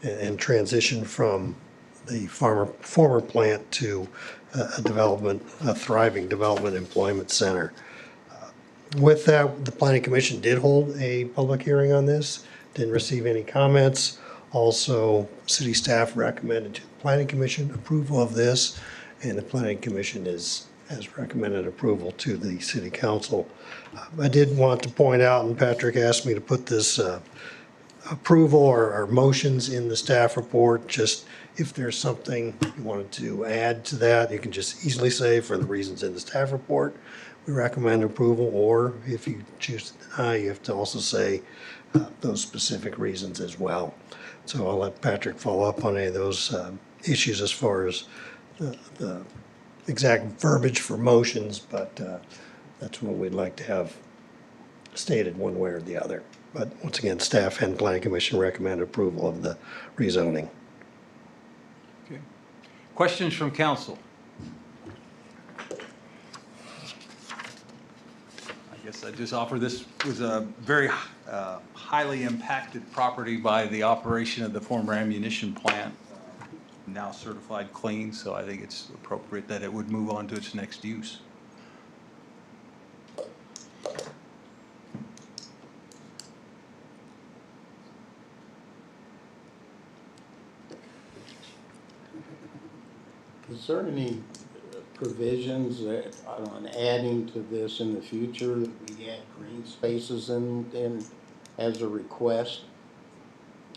and transitioned from the former plant to a thriving development employment center. With that, the Planning Commission did hold a public hearing on this, didn't receive any comments. Also, city staff recommended to the Planning Commission approval of this, and the Planning Commission has recommended approval to the City Council. I did want to point out, and Patrick asked me to put this approval or motions in the staff report, just if there's something you wanted to add to that, you can just easily say for the reasons in the staff report, we recommend approval, or if you choose to deny, you have to also say those specific reasons as well. So I'll let Patrick follow up on any of those issues as far as the exact verbiage for motions, but that's what we'd like to have stated one way or the other. But once again, staff and Planning Commission recommend approval of the rezoning. Okay. Questions from council? I guess I just offer this was a very highly impacted property by the operation of the former ammunition plant, now certified clean, so I think it's appropriate that it would move on to its next use. Is there any provisions that on adding to this in the future, that we add green spaces in as a request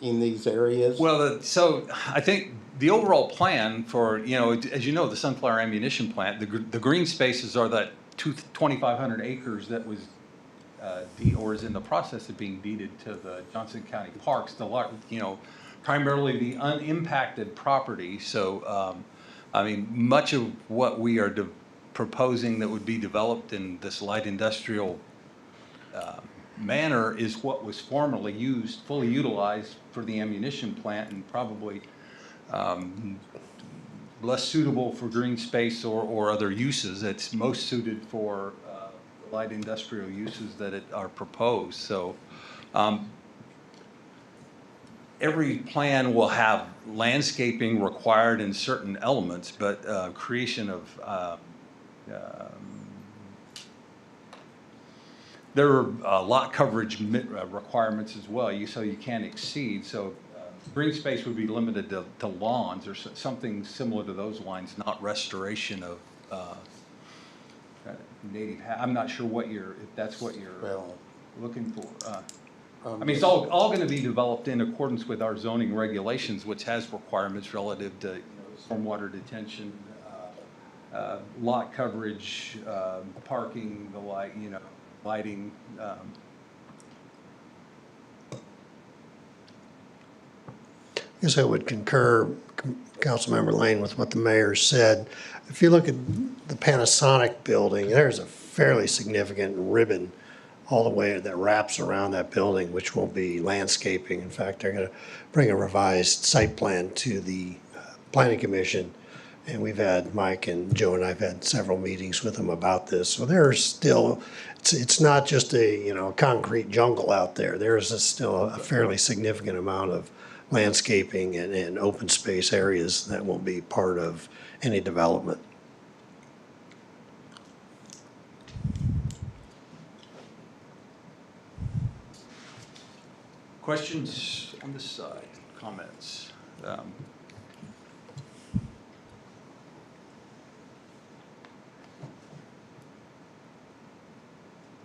in these areas? Well, so I think the overall plan for, as you know, the Sunflower Ammunition Plant, the green spaces are that 2,500 acres that was or is in the process of being deeded to the Johnson County Parks, primarily the unimpacted property. So, I mean, much of what we are proposing that would be developed in this light industrial manner is what was formerly fully utilized for the ammunition plant, and probably less suitable for green space or other uses. It's most suited for light industrial uses that are proposed. So every plan will have landscaping required in certain elements, but creation of there are lot coverage requirements as well, so you can't exceed. So green space would be limited to lawns or something similar to those lines, not restoration of native. I'm not sure if that's what you're looking for. I mean, it's all going to be developed in accordance with our zoning regulations, which has requirements relative to stormwater detention, lot coverage, parking, the lighting. guess I would concur, Councilmember Lane, with what the mayor said. If you look at the Panasonic building, there's a fairly significant ribbon all the way that wraps around that building, which will be landscaping. In fact, they're going to bring a revised site plan to the Planning Commission. And we've had, Mike and Joe and I've had several meetings with them about this. So there's still, it's not just a, concrete jungle out there. There's still a fairly significant amount of landscaping and open space areas that will be part of any development. Questions on this side, comments?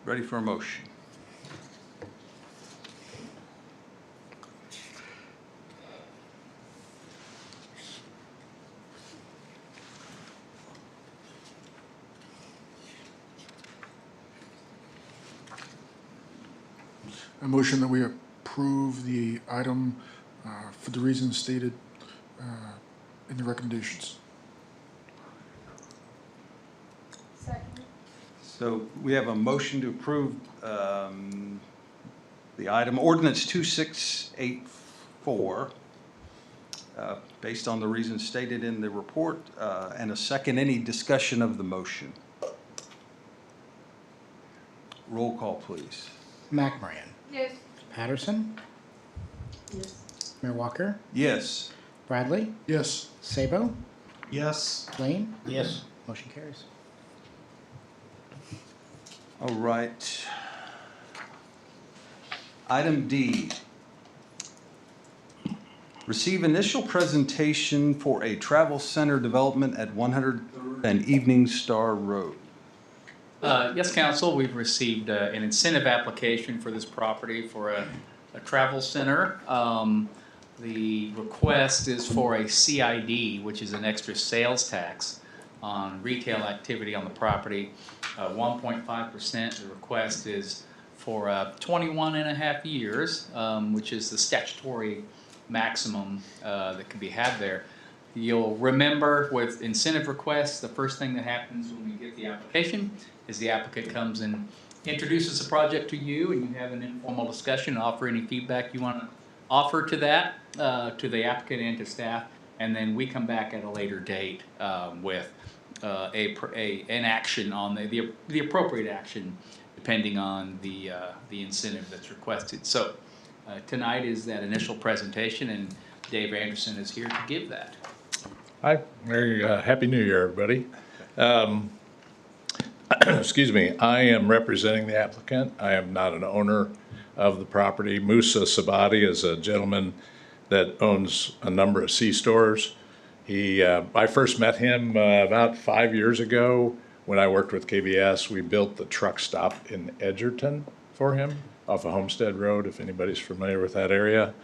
Ready for a motion? A motion that we approve the item for the reasons stated in the recommendations. So we have a motion to approve the item, ordinance 2684, based on the reasons stated in the report, and a second. Any discussion of the motion? Roll call, please. McMoran. Yes. Patterson. Yes. Mayor Walker. Yes. Bradley. Yes. Sabo. Yes. Lane. Yes. Motion carries. All right. Item D. Receive initial presentation for a travel center development at 103rd and Evening Star Road. Yes, Council, we've received an incentive application for this property for a travel center. The request is for a CID, which is an extra sales tax on retail activity on the property, 1.5%. The request is for 21 and a half years, which is the statutory maximum that can be had there. You'll remember with incentive requests, the first thing that happens when we get the application is the applicant comes and introduces the project to you, and you have an informal discussion, offer any feedback you want to offer to that, to the applicant and to staff, and then we come back at a later date with an action on the appropriate action, depending on the incentive that's requested. So tonight is that initial presentation, and Dave Anderson is here to give that. Hi, very Happy New Year, everybody. Excuse me, I am representing the applicant. I am not an owner of the property. Musa Sabati is a gentleman that owns a number of C-stores. I first met him about 5 years ago when I worked with KBS. We built the truck stop in Edgerton for him off of Homestead Road, if anybody's familiar with that area.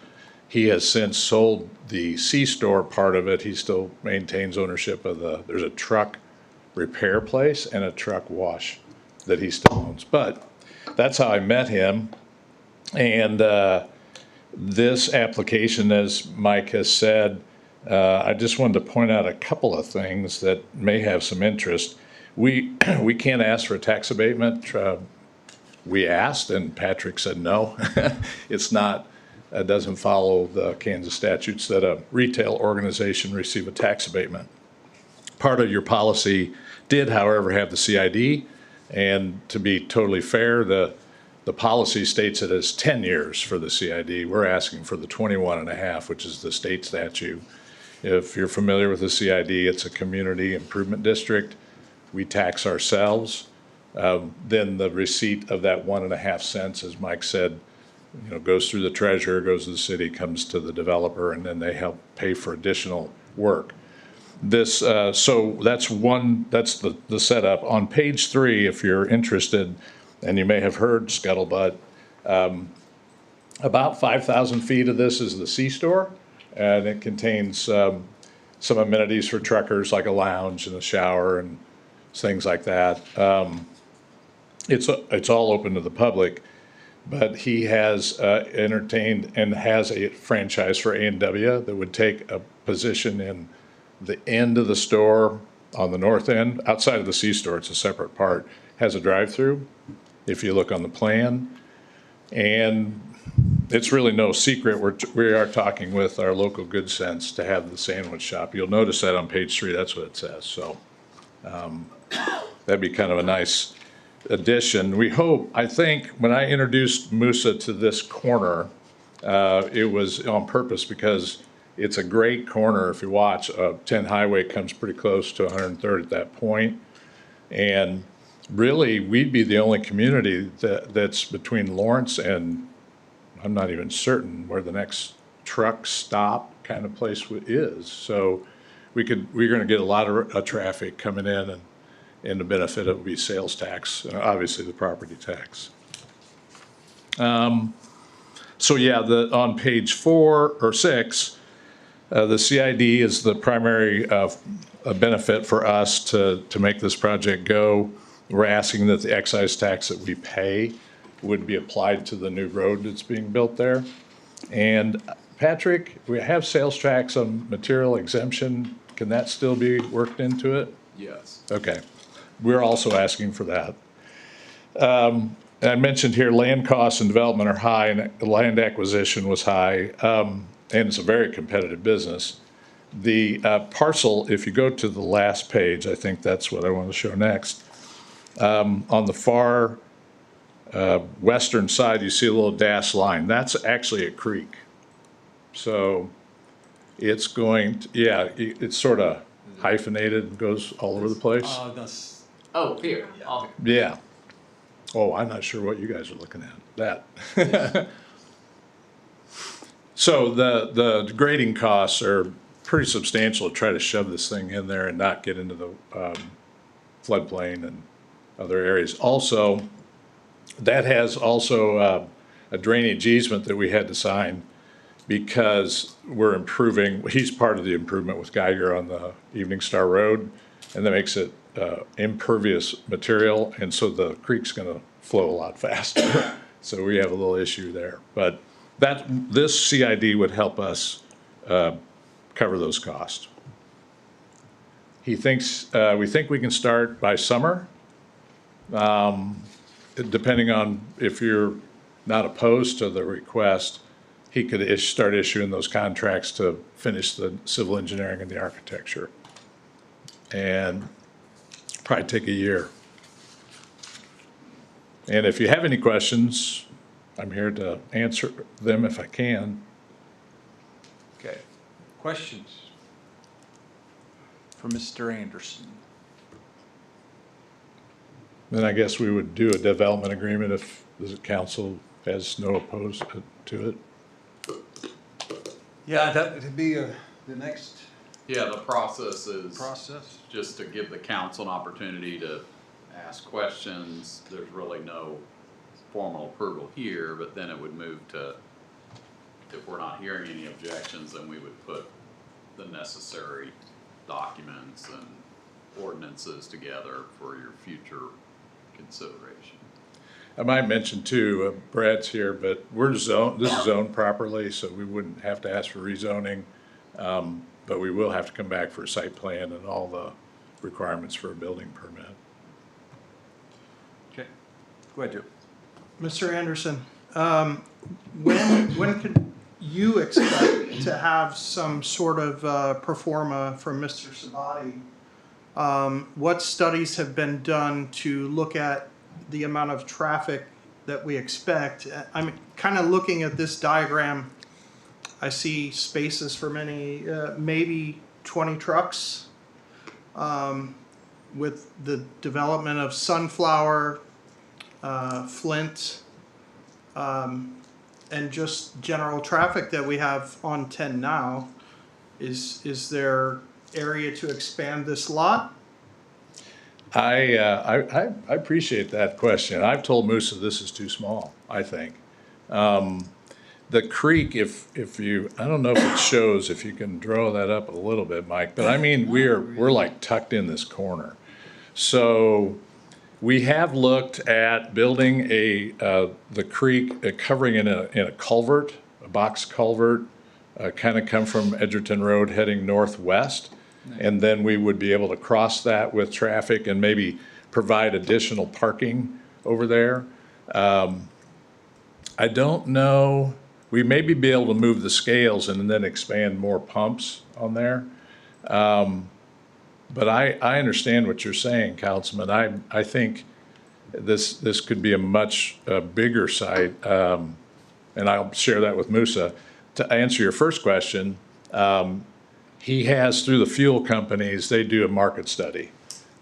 He has since sold the C-store part of it. He still maintains ownership of there's a truck repair place and a truck wash that he still owns. But that's how I met him. And this application, as Mike has said, I just wanted to point out a couple of things that may have some interest. We can't ask for a tax abatement. We asked, and Patrick said no. It's not. It doesn't follow the Kansas statutes that a retail organization receive a tax abatement. Part of your policy did, however, have the CID, and to be totally fair, the policy states it as 10 years for the CID. We're asking for the 21 and a half, which is the state statute. If you're familiar with the CID, it's a community improvement district. We tax ourselves. Then the receipt of that 1.5 cents, as Mike said, goes through the treasurer, goes to the city, comes to the developer, and then they help pay for additional work. So that's the setup. On page 3, if you're interested, and you may have heard scuttlebutt, about 5,000 feet of this is the C-store, and it contains some amenities for truckers like a lounge and a shower and things like that. It's all open to the public. but he has entertained and has a franchise for A&W that would take a position in the end of the store on the north end, outside of the C-store, it's a separate part, has a drive-through, if you look on the plan. And it's really no secret, we are talking with our local Good Sense to have the sandwich shop. You'll notice that on page 3, that's what it says. So that'd be kind of a nice addition. We hope, I think, when I introduced Musa to this corner, it was on purpose because it's a great corner. If you watch, 10 Highway comes pretty close to 103rd at that point. And really, we'd be the only community that's between Lawrence and, I'm not even certain where the next truck stop kind of place is. So we're going to get a lot of traffic coming in, and the benefit of it would be sales tax, obviously the property tax. So yeah, on page 4 or 6, the CID is the primary benefit for us to make this project go. We're asking that the excise tax that we pay would be applied to the new road that's being built there. And Patrick, we have sales tax on material exemption. Can that still be worked into it? Yes. Okay. We're also asking for that. And I mentioned here land costs and development are high, and land acquisition was high, and it's a very competitive business. The parcel, if you go to the last page, I think that's what I want to show next. On the far western side, you see a little dashed line. That's actually a creek. So it's going to, yeah, it's sort of hyphenated and goes all over the place. Oh, here. Yeah. Oh, I'm not sure what you guys are looking at. That. So the grading costs are pretty substantial to try to shove this thing in there and not get into the floodplain and other areas. Also, that has also a drainage easement that we had to sign because we're improving, he's part of the improvement with Geiger on the Evening Star Road, and that makes it impervious material, and so the creek's gonna flow a lot faster. So we have a little issue there. But this CID would help us cover those costs. He thinks, we think we can start by summer, depending on if you're not opposed to the request. He could start issuing those contracts to finish the civil engineering and the architecture. And probably take a year. And if you have any questions, I'm here to answer them if I can. Okay. Questions for Mr. Anderson? Then I guess we would do a development agreement if the council has no opposed to it. Yeah, that would be the next Yeah, the process is process. just to give the council an opportunity to ask questions. There's really no formal approval here, but then it would move to, if we're not hearing any objections, then we would put the necessary documents and ordinances together for your future consideration. I might mention too, Brad's here, but this is zoned properly, so we wouldn't have to ask for rezoning. But we will have to come back for a site plan and all the requirements for a building permit. Okay, go ahead, Joe. Mr. Anderson, when could you expect to have some sort of pro forma from Mr. Sabati? What studies have been done to look at the amount of traffic that we expect? I'm kind of looking at this diagram. I see spaces for many, maybe 20 trucks. With the development of Sunflower, Flint, and just general traffic that we have on 10 now, is there area to expand this lot? I appreciate that question. I've told Musa this is too small, I think. The creek, if you, I don't know if it shows, if you can draw that up a little bit, Mike, but I mean, we're like tucked in this corner. So We have looked at building the creek, covering in a culvert, a box culvert, kind of come from Edgerton Road heading northwest. And then we would be able to cross that with traffic and maybe provide additional parking over there. I don't know, we maybe be able to move the scales and then expand more pumps on there. But I understand what you're saying, Councilman. I think this could be a much bigger site, and I'll share that with Musa. To answer your first question, he has, through the fuel companies, they do a market study,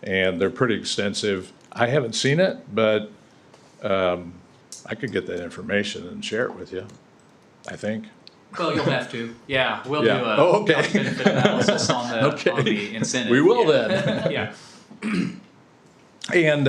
and they're pretty extensive. I haven't seen it, but I could get that information and share it with you, I think. Well, you'll have to. Yeah, we'll do a okay. benefit analysis on the incentive. We will then. Yeah. And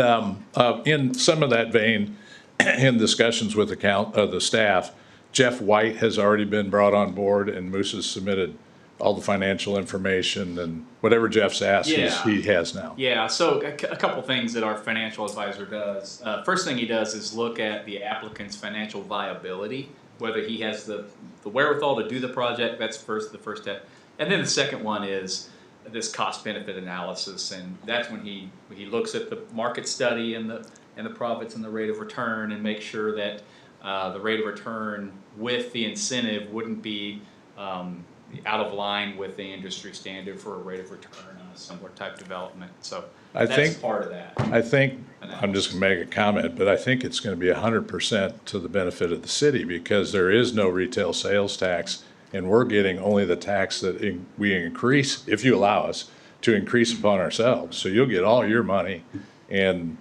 in some of that vein, in discussions with the staff, Jeff White has already been brought on board, and Moose has submitted all the financial information, and whatever Jeff's asked, he has now. Yeah, so a couple things that our financial advisor does. First thing he does is look at the applicant's financial viability, whether he has the wherewithal to do the project. That's the first step. And then the second one is this cost benefit analysis, and that's when he looks at the market study and the profits and the rate of return, and make sure that the rate of return with the incentive wouldn't be out of line with the industry standard for a rate of return on a similar type development. So that's part of that. I think, I'm just going to make a comment, but I think it's going to be 100% to the benefit of the city, because there is no retail sales tax, and we're getting only the tax that we increase, if you allow us, to increase upon ourselves. So you'll get all your money and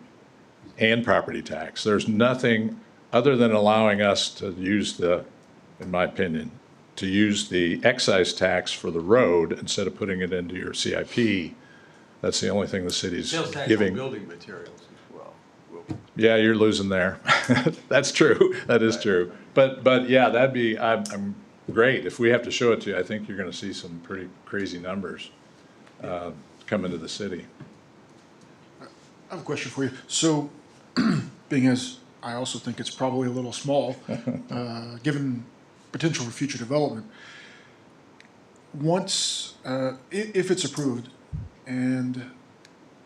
property tax. There's nothing other than allowing us to use in my opinion, to use the excise tax for the road instead of putting it into your CIP. That's the only thing the city's Sales tax giving. on building materials as well. Yeah, you're losing there. That's true. That is true. But yeah, that'd be, I'm great. If we have to show it to you, I think you're gonna see some pretty crazy numbers come into the city. I have a question for you. So, being as I also think it's probably a little small, given potential for future development, once, if it's approved and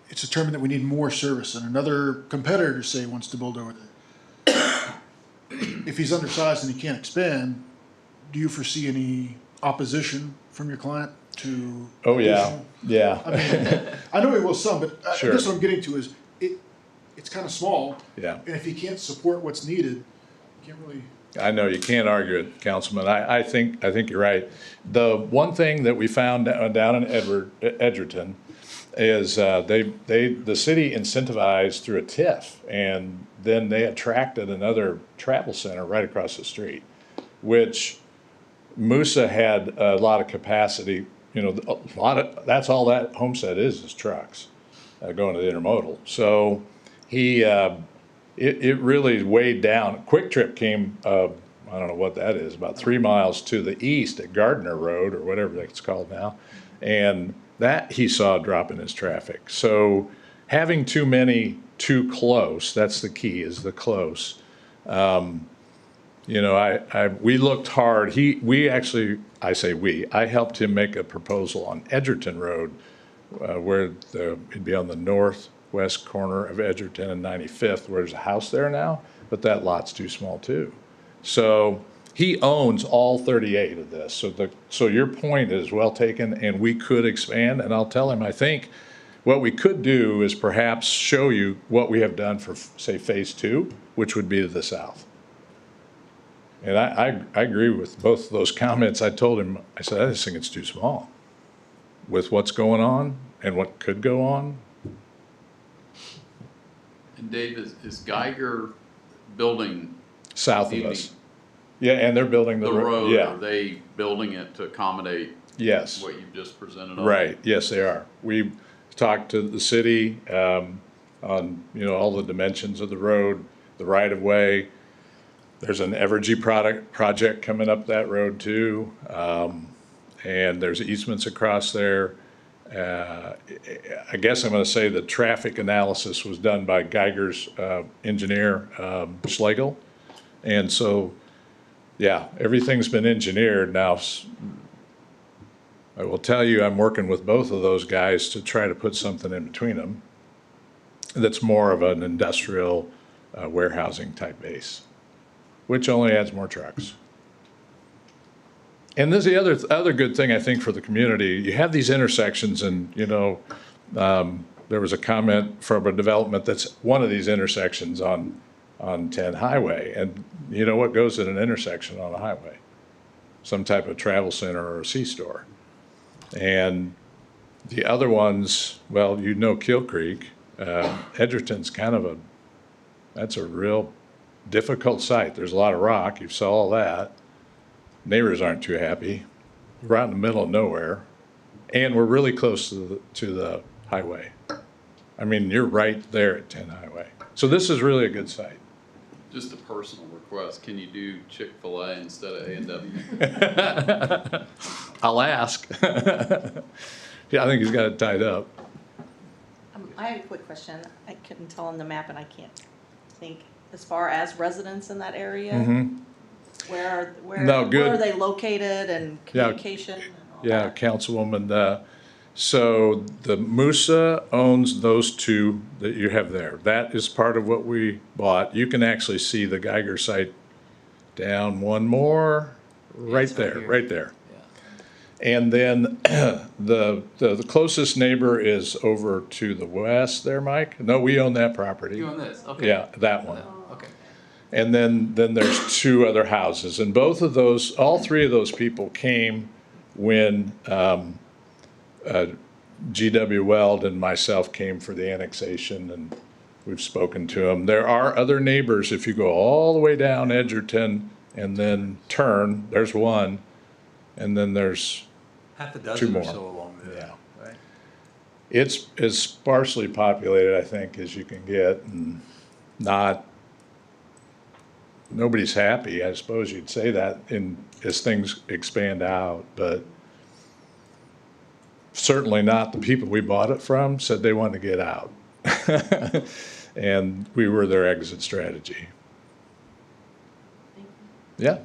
it's determined that we need more service and another competitor, say, wants to build over there, if he's undersized and he can't expand, do you foresee any opposition from your client to? Oh, yeah. Yeah. I mean, I know he will some, but Sure. I guess what I'm getting to is it's kind of small. Yeah. And if he can't support what's needed, you can't really. I know, you can't argue it, Councilman. I think you're right. The one thing that we found down in Edgerton is the city incentivized through a TIF, and then they attracted another travel center right across the street, which Musa had a lot of capacity. You know, that's all that Homestead is trucks going to the intermodal. So it really weighed down. Quick Trip came, I don't know what that is, about 3 miles to the east at Gardner Road, or whatever that's called now, and that he saw a drop in his traffic. So having too many too close, that's the key, is the close. You know, we looked hard. I helped him make a proposal on Edgerton Road, where it'd be on the northwest corner of Edgerton and 95th, where there's a house there now, but that lot's too small too. So he owns all 38 of this. So your point is well taken, and we could expand, and I'll tell him, I think what we could do is perhaps show you what we have done for, say, phase 2, which would be to the south. And I agree with both of those comments. I told him, I said, I just think it's too small with what's going on and what could go on. And Dave, is Geiger building south of us? Yeah, and they're building the road. Yeah. Are they building it to accommodate yes. what you've just presented on? Right, yes, they are. We talked to the city on, you know, all the dimensions of the road, the right-of-way. There's an Evergy project coming up that road too, and there's easements across there. I guess I'm going to say the traffic analysis was done by Geiger's engineer, Schlegel. And so, yeah, everything's been engineered. Now, I will tell you, I'm working with both of those guys to try to put something in between them that's more of an industrial warehousing type base, which only adds more trucks. And this is the other good thing, I think, for the community. You have these intersections and, you know, there was a comment from a development that's one of these intersections on 10 highway. And you know what goes at an intersection on a highway? Some type of travel center or a C-store. And the other ones, well, you know Kill Creek, Edgerton's kind of that's a real difficult site. There's a lot of rock, you saw all that. Neighbors aren't too happy. We're out in the middle of nowhere, and we're really close to the highway. I mean, you're right there at 10 Highway. So this is really a good site. Just a personal request, can you do Chick-fil-A instead of A&W? I'll ask. Yeah, I think he's got it tied up. I have a quick question. I couldn't tell on the map, and I can't think. As far as residents in that area, where are they located and communication? Yeah, Councilwoman. So the Musa owns those two that you have there. That is part of what we bought. You can actually see the Geiger site down one more, right there, right there. And then the closest neighbor is over to the west there, Mike. No, we own that property. You own this, okay. Yeah, that one. Okay. And then there's two other houses, and both of those, all three of those people came when G.W. Weld and myself came for the annexation, and we've spoken to them. There are other neighbors if you go all the way down Edgerton and then turn. There's one, and then there's half a two dozen more. or so along there. Yeah. Right. It's as sparsely populated, I think, as you can get, and nobody's happy. I suppose you'd say that as things expand out, but certainly not the people we bought it from said they wanted to get out. And we were their exit strategy. Yeah.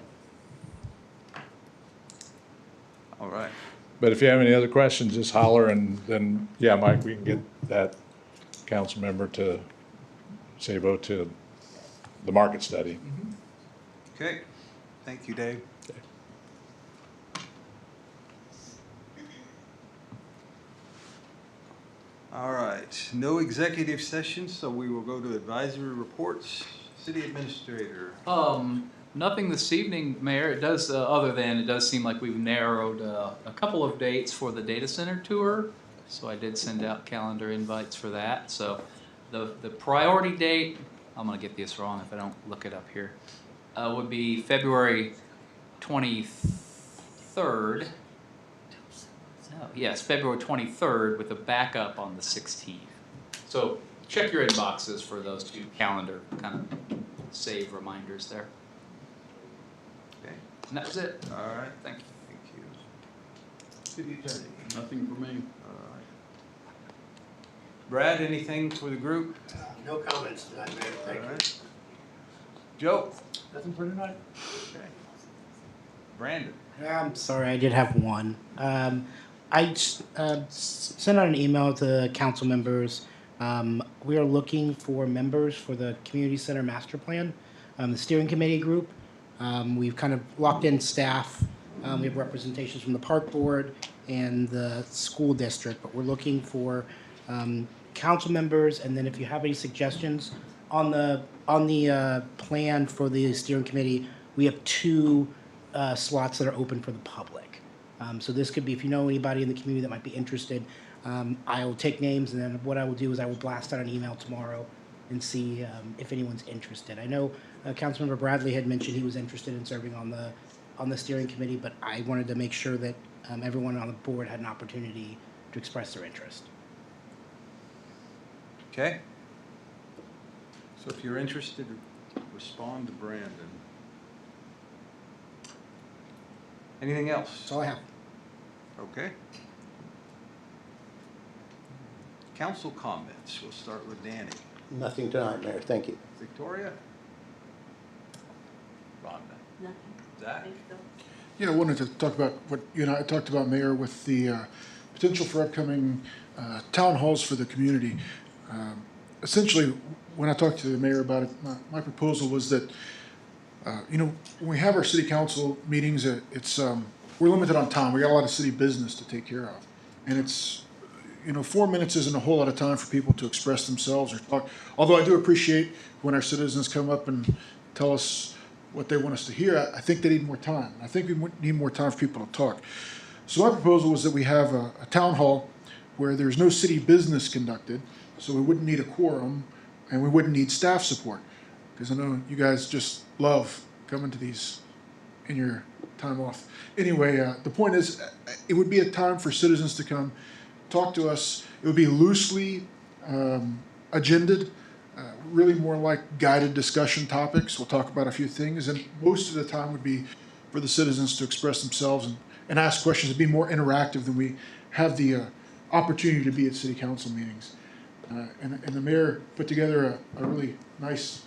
All right. But if you have any other questions, just holler, and then, yeah, Mike, we can get that council member to Sabo to the market study. Okay. Thank you, Dave. All right, no executive session, so we will go to advisory reports. City Administrator. Nothing this evening, Mayor. It does, other than it does seem like we've narrowed a couple of dates for the data center tour. So I did send out calendar invites for that. So the priority date, I'm gonna get this wrong if I don't look it up here, would be February 23rd. Oh, yes, February 23rd with a backup on the 16th. So check your inboxes for those two calendar kind of save reminders there. Okay. And that was it. All right. Thank you. Thank you. City Attorney. Nothing for me. All right. Brad, anything for the group? No comments tonight, Mayor. Thank you. All right. Joe? Nothing for tonight. Okay. Brandon? I'm sorry, I did have one. I sent out an email to council members. We are looking for members for the community center master plan, the steering committee group. We've kind of locked in staff. We have representations from the park board and the school district, but we're looking for council members. And then if you have any suggestions on the plan for the steering committee, we have two slots that are open for the public. So this could be, if you know anybody in the community that might be interested, I will take names, and then what I will do is I will blast out an email tomorrow and see if anyone's interested. I know Councilmember Bradley had mentioned he was interested in serving on the steering committee, but I wanted to make sure that everyone on the board had an opportunity to express their interest. Okay. So if you're interested, respond to Brandon. Anything else? That's all I have. Okay. council comments. We'll start with Danny. Nothing tonight, Mayor, thank you. Victoria? Rhonda? Nothing. Zach? Yeah, I wanted to talk about what you and I talked about, Mayor, with the potential for upcoming town halls for the community. Essentially, when I talked to the mayor about it, my proposal was that, when we have our city council meetings, we're limited on time. We got a lot of city business to take care of. And it's, 4 minutes isn't a whole lot of time for people to express themselves or talk. Although I do appreciate when our citizens come up and tell us what they want us to hear. I think they need more time. I think we need more time for people to talk. So my proposal was that we have a town hall where there's no city business conducted, so we wouldn't need a quorum and we wouldn't need staff support. Because I know you guys just love coming to these in your time off. Anyway, the point is, it would be a time for citizens to come talk to us. It would be loosely agended, really more like guided discussion topics. We'll talk about a few things, and most of the time would be for the citizens to express themselves and ask questions, to be more interactive than we have the opportunity to be at city council meetings. And the mayor put together a really nice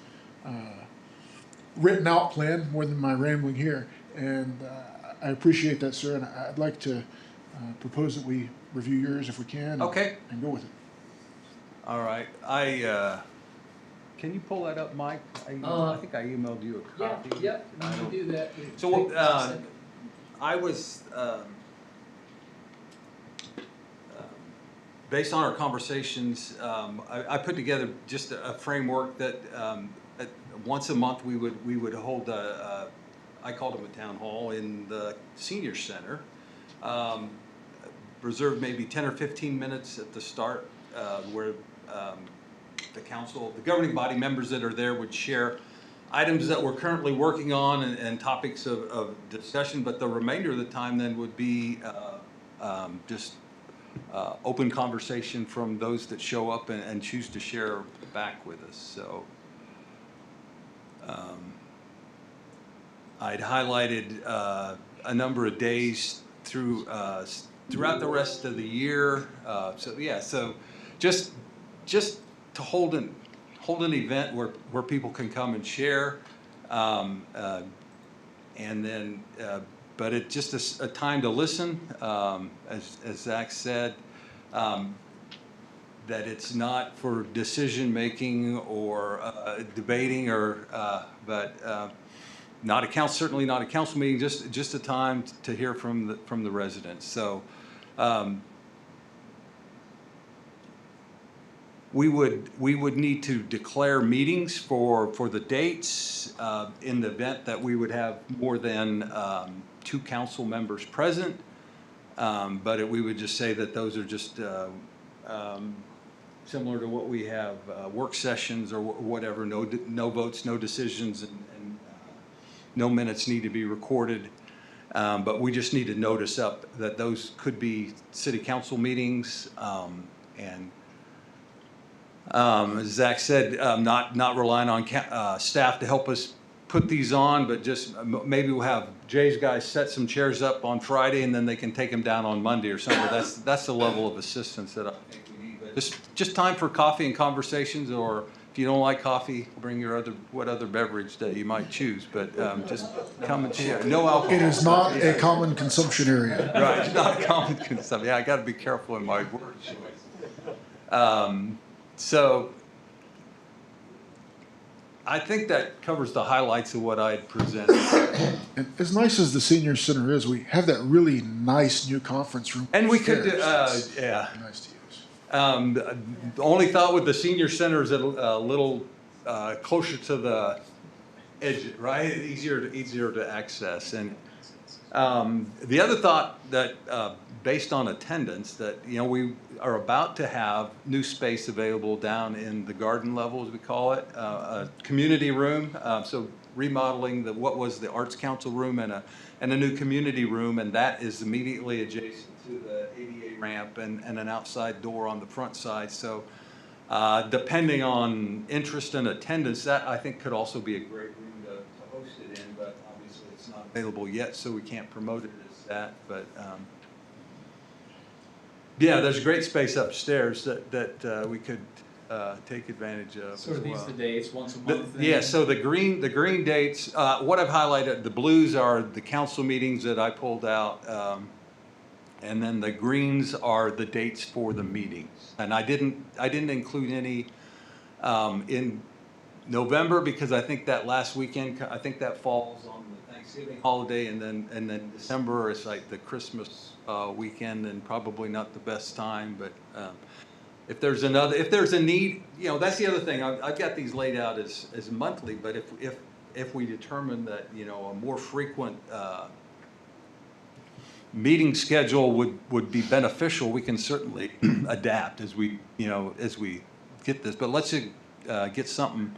written out plan, more than my rambling here. And I appreciate that, sir, and I'd like to propose that we review yours if we can. Okay. And go with it. All right. Can you pull that up, Mike? I think I emailed you a copy. Yeah, you can do that. So I was, based on our conversations, I put together just a framework that once a month we would hold I called them a town hall in the senior center. Reserve maybe 10 or 15 minutes at the start where the governing body members that are there would share items that we're currently working on and topics of discussion, but the remainder of the time then would be just open conversation from those that show up and choose to share back with us. So I'd highlighted a number of days throughout the rest of the year. So just to hold an event where people can come and share, and then but it's just a time to listen, as Zach said, that it's not for decision making or debating but certainly not a council meeting, just a time to hear from the residents. So we would need to declare meetings for the dates in the event that we would have more than 2 council members present, but we would just say that those are just similar to what we have work sessions or whatever. No votes, no decisions, and no minutes need to be recorded. But we just need to notice up that those could be city council meetings, and as Zach said, not relying on staff to help us put these on, but just maybe we'll have Jay's guys set some chairs up on Friday and then they can take them down on Monday or something. That's the level of assistance that I think we need. But just time for coffee and conversations, or if you don't like coffee, bring your what other beverage that you might choose, but just come and share. No alcohol. It is not a common consumption area. Right, it's not a common consumption. Yeah, I got to be careful in my word choice. So I think that covers the highlights of what I had presented. And as nice as the senior center is, we have that really nice new conference room. And we could, yeah. Nice to use. The only thought with the senior center is a little closer to the edge, right? Easier to access. And the other thought that, based on attendance, that we are about to have new space available down in the garden level, as we call it, a community room. So remodeling what was the Arts Council room and a new community room, and that is immediately adjacent to the ADA ramp and an outside door on the front side. So depending on interest and attendance, that I think could also be a great room to host it in, but obviously it's not available yet, so we can't promote it as that. But Yeah, there's great space upstairs that we could take advantage of So are as these well. the dates, once a month? then? Yeah, so the green dates, what I've highlighted, the blues are the council meetings that I pulled out. And then the greens are the dates for the meetings. And I didn't include any in November because I think that last weekend, I think that falls on the Thanksgiving holiday, and then December is like the Christmas weekend, and probably not the best time, but if there's a need, you know, that's the other thing. I've got these laid out as monthly, but if we determine that, you know, a more frequent meeting schedule would be beneficial, we can certainly adapt as we get this. But let's get something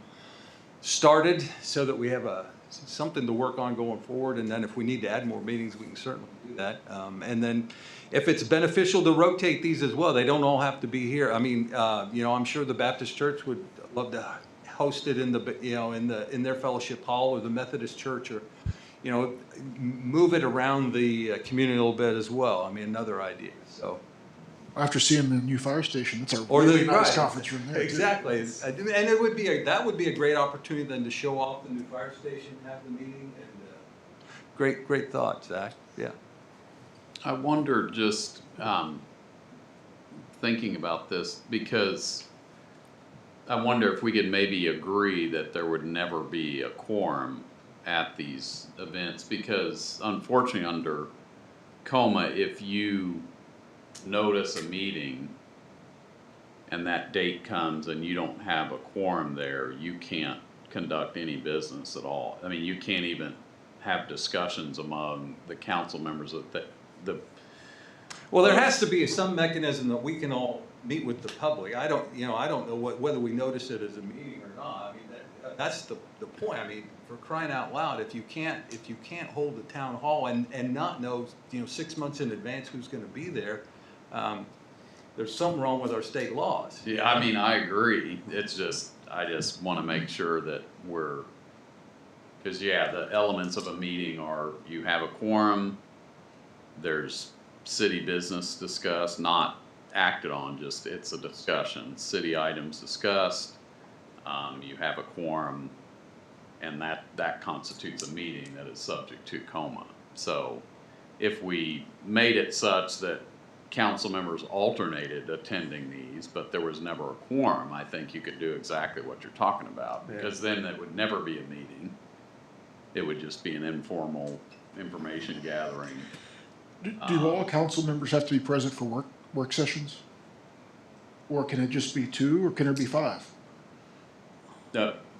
started so that we have something to work on going forward. And then if we need to add more meetings, we can certainly do that. And then if it's beneficial to rotate these as well, they don't all have to be here. I mean, you know, I'm sure the Baptist Church would love to host it in their fellowship hall, or the Methodist Church, or, you know, move it around the community a little bit as well. I mean, another idea. So After seeing the new fire station, that's a or really the, nice right, conference room there. too. Exactly, and it would be that would be a great opportunity then to show off the new fire station, have the meeting, and great thought, Zach. Yeah. I wonder, just thinking about this, because I wonder if we could maybe agree that there would never be a quorum at these events, because unfortunately under COMA, if you notice a meeting and that date comes and you don't have a quorum there, you can't conduct any business at all. I mean, you can't even have discussions among the council members of Well, there has to be some mechanism that we can all meet with the public. I don't know whether we notice it as a meeting or not. I mean, that's the point. I mean, for crying out loud, if you can't hold the town hall and not know, 6 months in advance who's going to be there, there's something wrong with our state laws. Yeah, I mean, I agree. It's just, I just want to make sure that because the elements of a meeting are, you have a quorum, there's city business discussed, not acted on, just it's a discussion, city items discussed, you have a quorum, and that constitutes a meeting that is subject to COMA. So if we made it such that council members alternated attending these, but there was never a quorum, I think you could do exactly what you're talking about, because then it would never be a meeting. It would just be an informal information gathering. Do all council members have to be present for work sessions? Or can it just be 2, or can it be 5?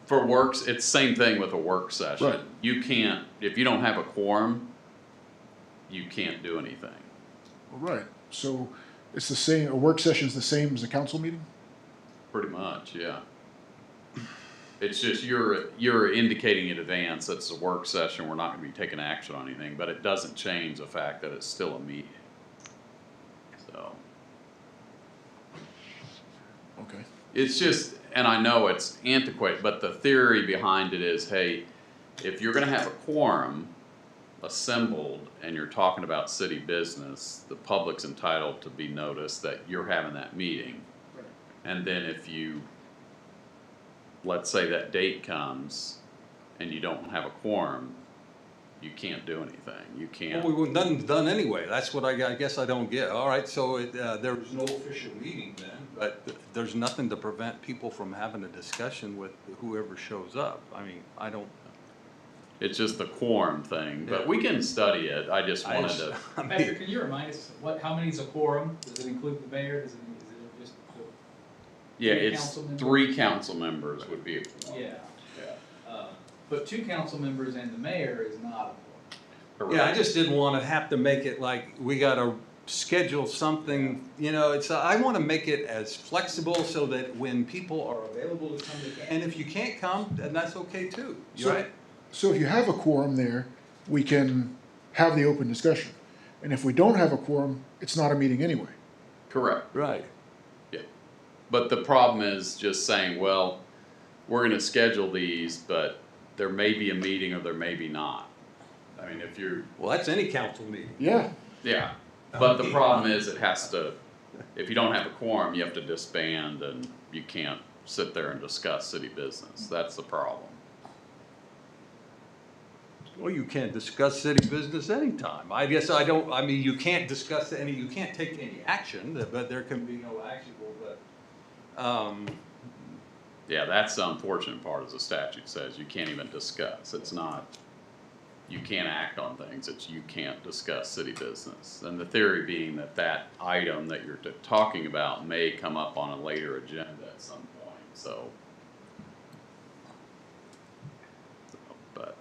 For works, it's the same thing with a work session. Right. You can't, if you don't have a quorum, you can't do anything. Right, so it's the same, a work session's the same as a council meeting? Pretty much, yeah. It's just you're indicating in advance that it's a work session, we're not gonna be taking action on anything, but it doesn't change the fact that it's still a meeting. So. Okay. It's just, and I know it's antiquated, but the theory behind it is, hey, if you're gonna have a quorum assembled and you're talking about city business, the public's entitled to be noticed that you're having that meeting. Right. And then if you, let's say that date comes and you don't have a quorum, you can't do anything. You can't. Well, we wouldn't done anyway. That's what I guess I don't get. All right, so there was no official meeting then, but there's nothing to prevent people from having a discussion with whoever shows up. I mean, I don't. It's just the quorum thing, but we can study it. I just wanted to. Patrick, can you remind us how many is a quorum? Does it include the mayor? Is it just Yeah, three it's council members? 3 council members would be a quorum. Yeah. But 2 council members and the mayor is not a quorum. Yeah, I just didn't want to have to make it like we got to schedule something. It's I want to make it as flexible so that when people are available to come, and if you can't come, then that's okay too. Right? So if you have a quorum there, we can have the open discussion. And if we don't have a quorum, it's not a meeting anyway. Correct. Right. Yeah. But the problem is just saying, well, we're going to schedule these, but there may be a meeting or there may be not. I mean, if you're... Well, that's any council meeting. Yeah. Yeah. But the problem is it has to if you don't have a quorum, you have to disband and you can't sit there and discuss city business. That's the problem. Well, you can't discuss city business anytime. I guess I mean, you can't discuss you can't take any action, but there can be no actionable, but, Yeah, that's the unfortunate part, as the statute says, you can't even discuss. It's not, you can't act on things, it's you can't discuss city business. And the theory being that that item that you're talking about may come up on a later agenda at some point, so. But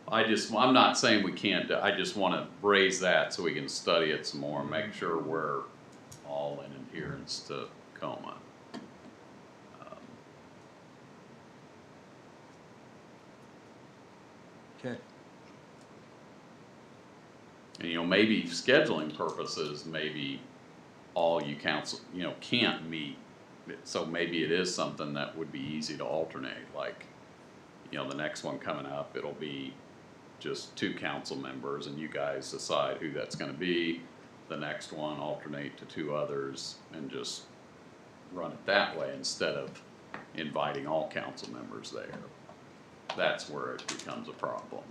I'm not saying we can't, I just wanna raise that so we can study it some more and make sure we're all in adherence to COMA. okay. And, maybe scheduling purposes, maybe all you council, can't meet. So maybe it is something that would be easy to alternate, like, the next one coming up, it'll be just 2 council members and you guys decide who that's gonna be. The next one, alternate to 2 others and just run it that way instead of inviting all council members there. That's where it becomes a problem.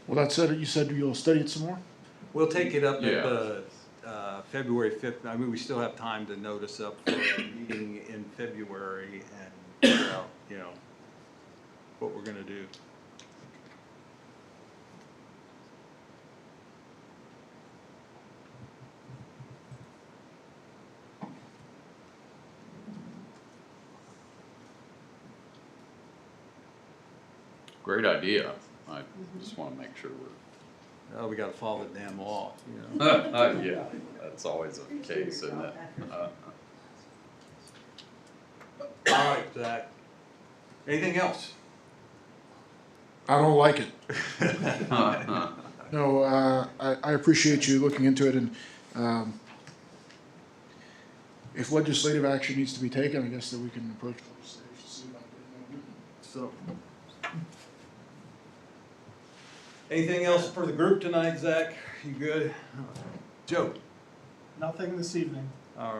Well, that said, you said you'll study it some more? We'll take it up Yeah. at the February 5th. I mean, we still have time to notice up for a meeting in February and figure out, what we're gonna do. Great idea. I just wanna make sure we're. Oh, we gotta follow the damn law, Yeah, that's always the case, isn't it? All right, Zach. Anything else? I don't like it. No, I appreciate you looking into it, and if legislative action needs to be taken, I guess that we can approach legislation, see about it. So. Anything else for the group tonight, Zach? You good? Joe? Nothing this evening. All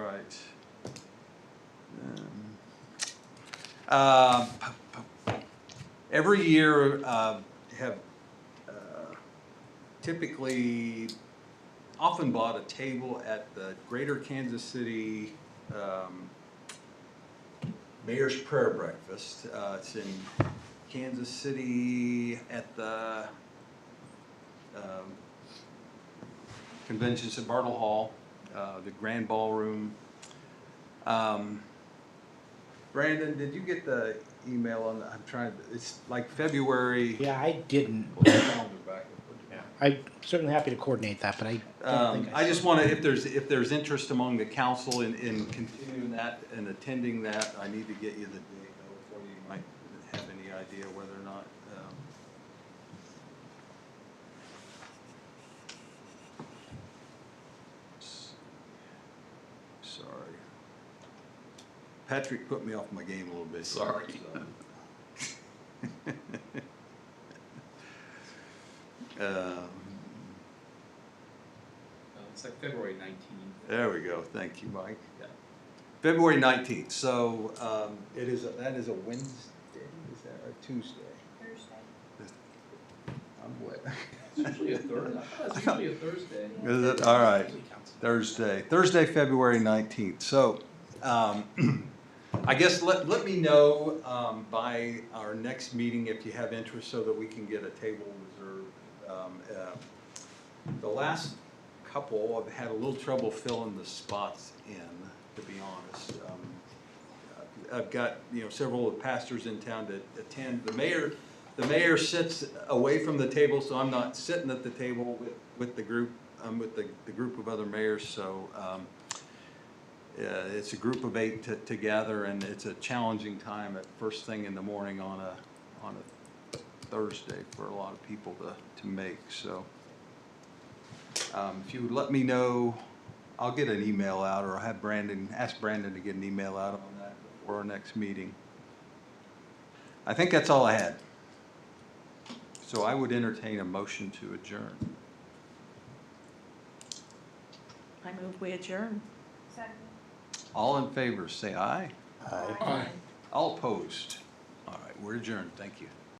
right. Every year, have typically often bought a table at the Greater Kansas City Mayor's Prayer Breakfast. It's in Kansas City at the Convention at Bartle Hall, the Grand Ballroom. Brandon, did you get the email on, I'm trying to, it's like February. Yeah, I didn't. Pull the calendar back up, would you? I'm certainly happy to coordinate that, but I don't think I just want to, if there's interest among the council in continuing that and attending that, I need to get you the date before you might have any idea whether or not. Sorry. Patrick put me off my game a little bit. Sorry. It's like February 19th. There we go. Thank you, Mike. Yeah. February 19th. So that is a Wednesday. Is that or Tuesday? Thursday. I'm wet. It's usually a Thursday. It's usually a Thursday. Is it? All right. Thursday, February 19th. So I guess let me know by our next meeting if you have interest so that we can get a table reserved. The last couple, I've had a little trouble filling the spots in, to be honest. I've got, several of the pastors in town to attend. The mayor sits away from the table, so I'm not sitting at the table with the group. I'm with the group of other mayors, so it's a group of 8 to gather, and it's a challenging time at first thing in the morning on a Thursday for a lot of people to make, so. If you would let me know, I'll get an email out, or I'll have ask Brandon to get an email out on that before our next meeting. I think that's all I had. So I would entertain a motion to adjourn. I move we adjourn. Second. All in favor, say aye. Aye. All opposed? All right, we're adjourned. Thank you.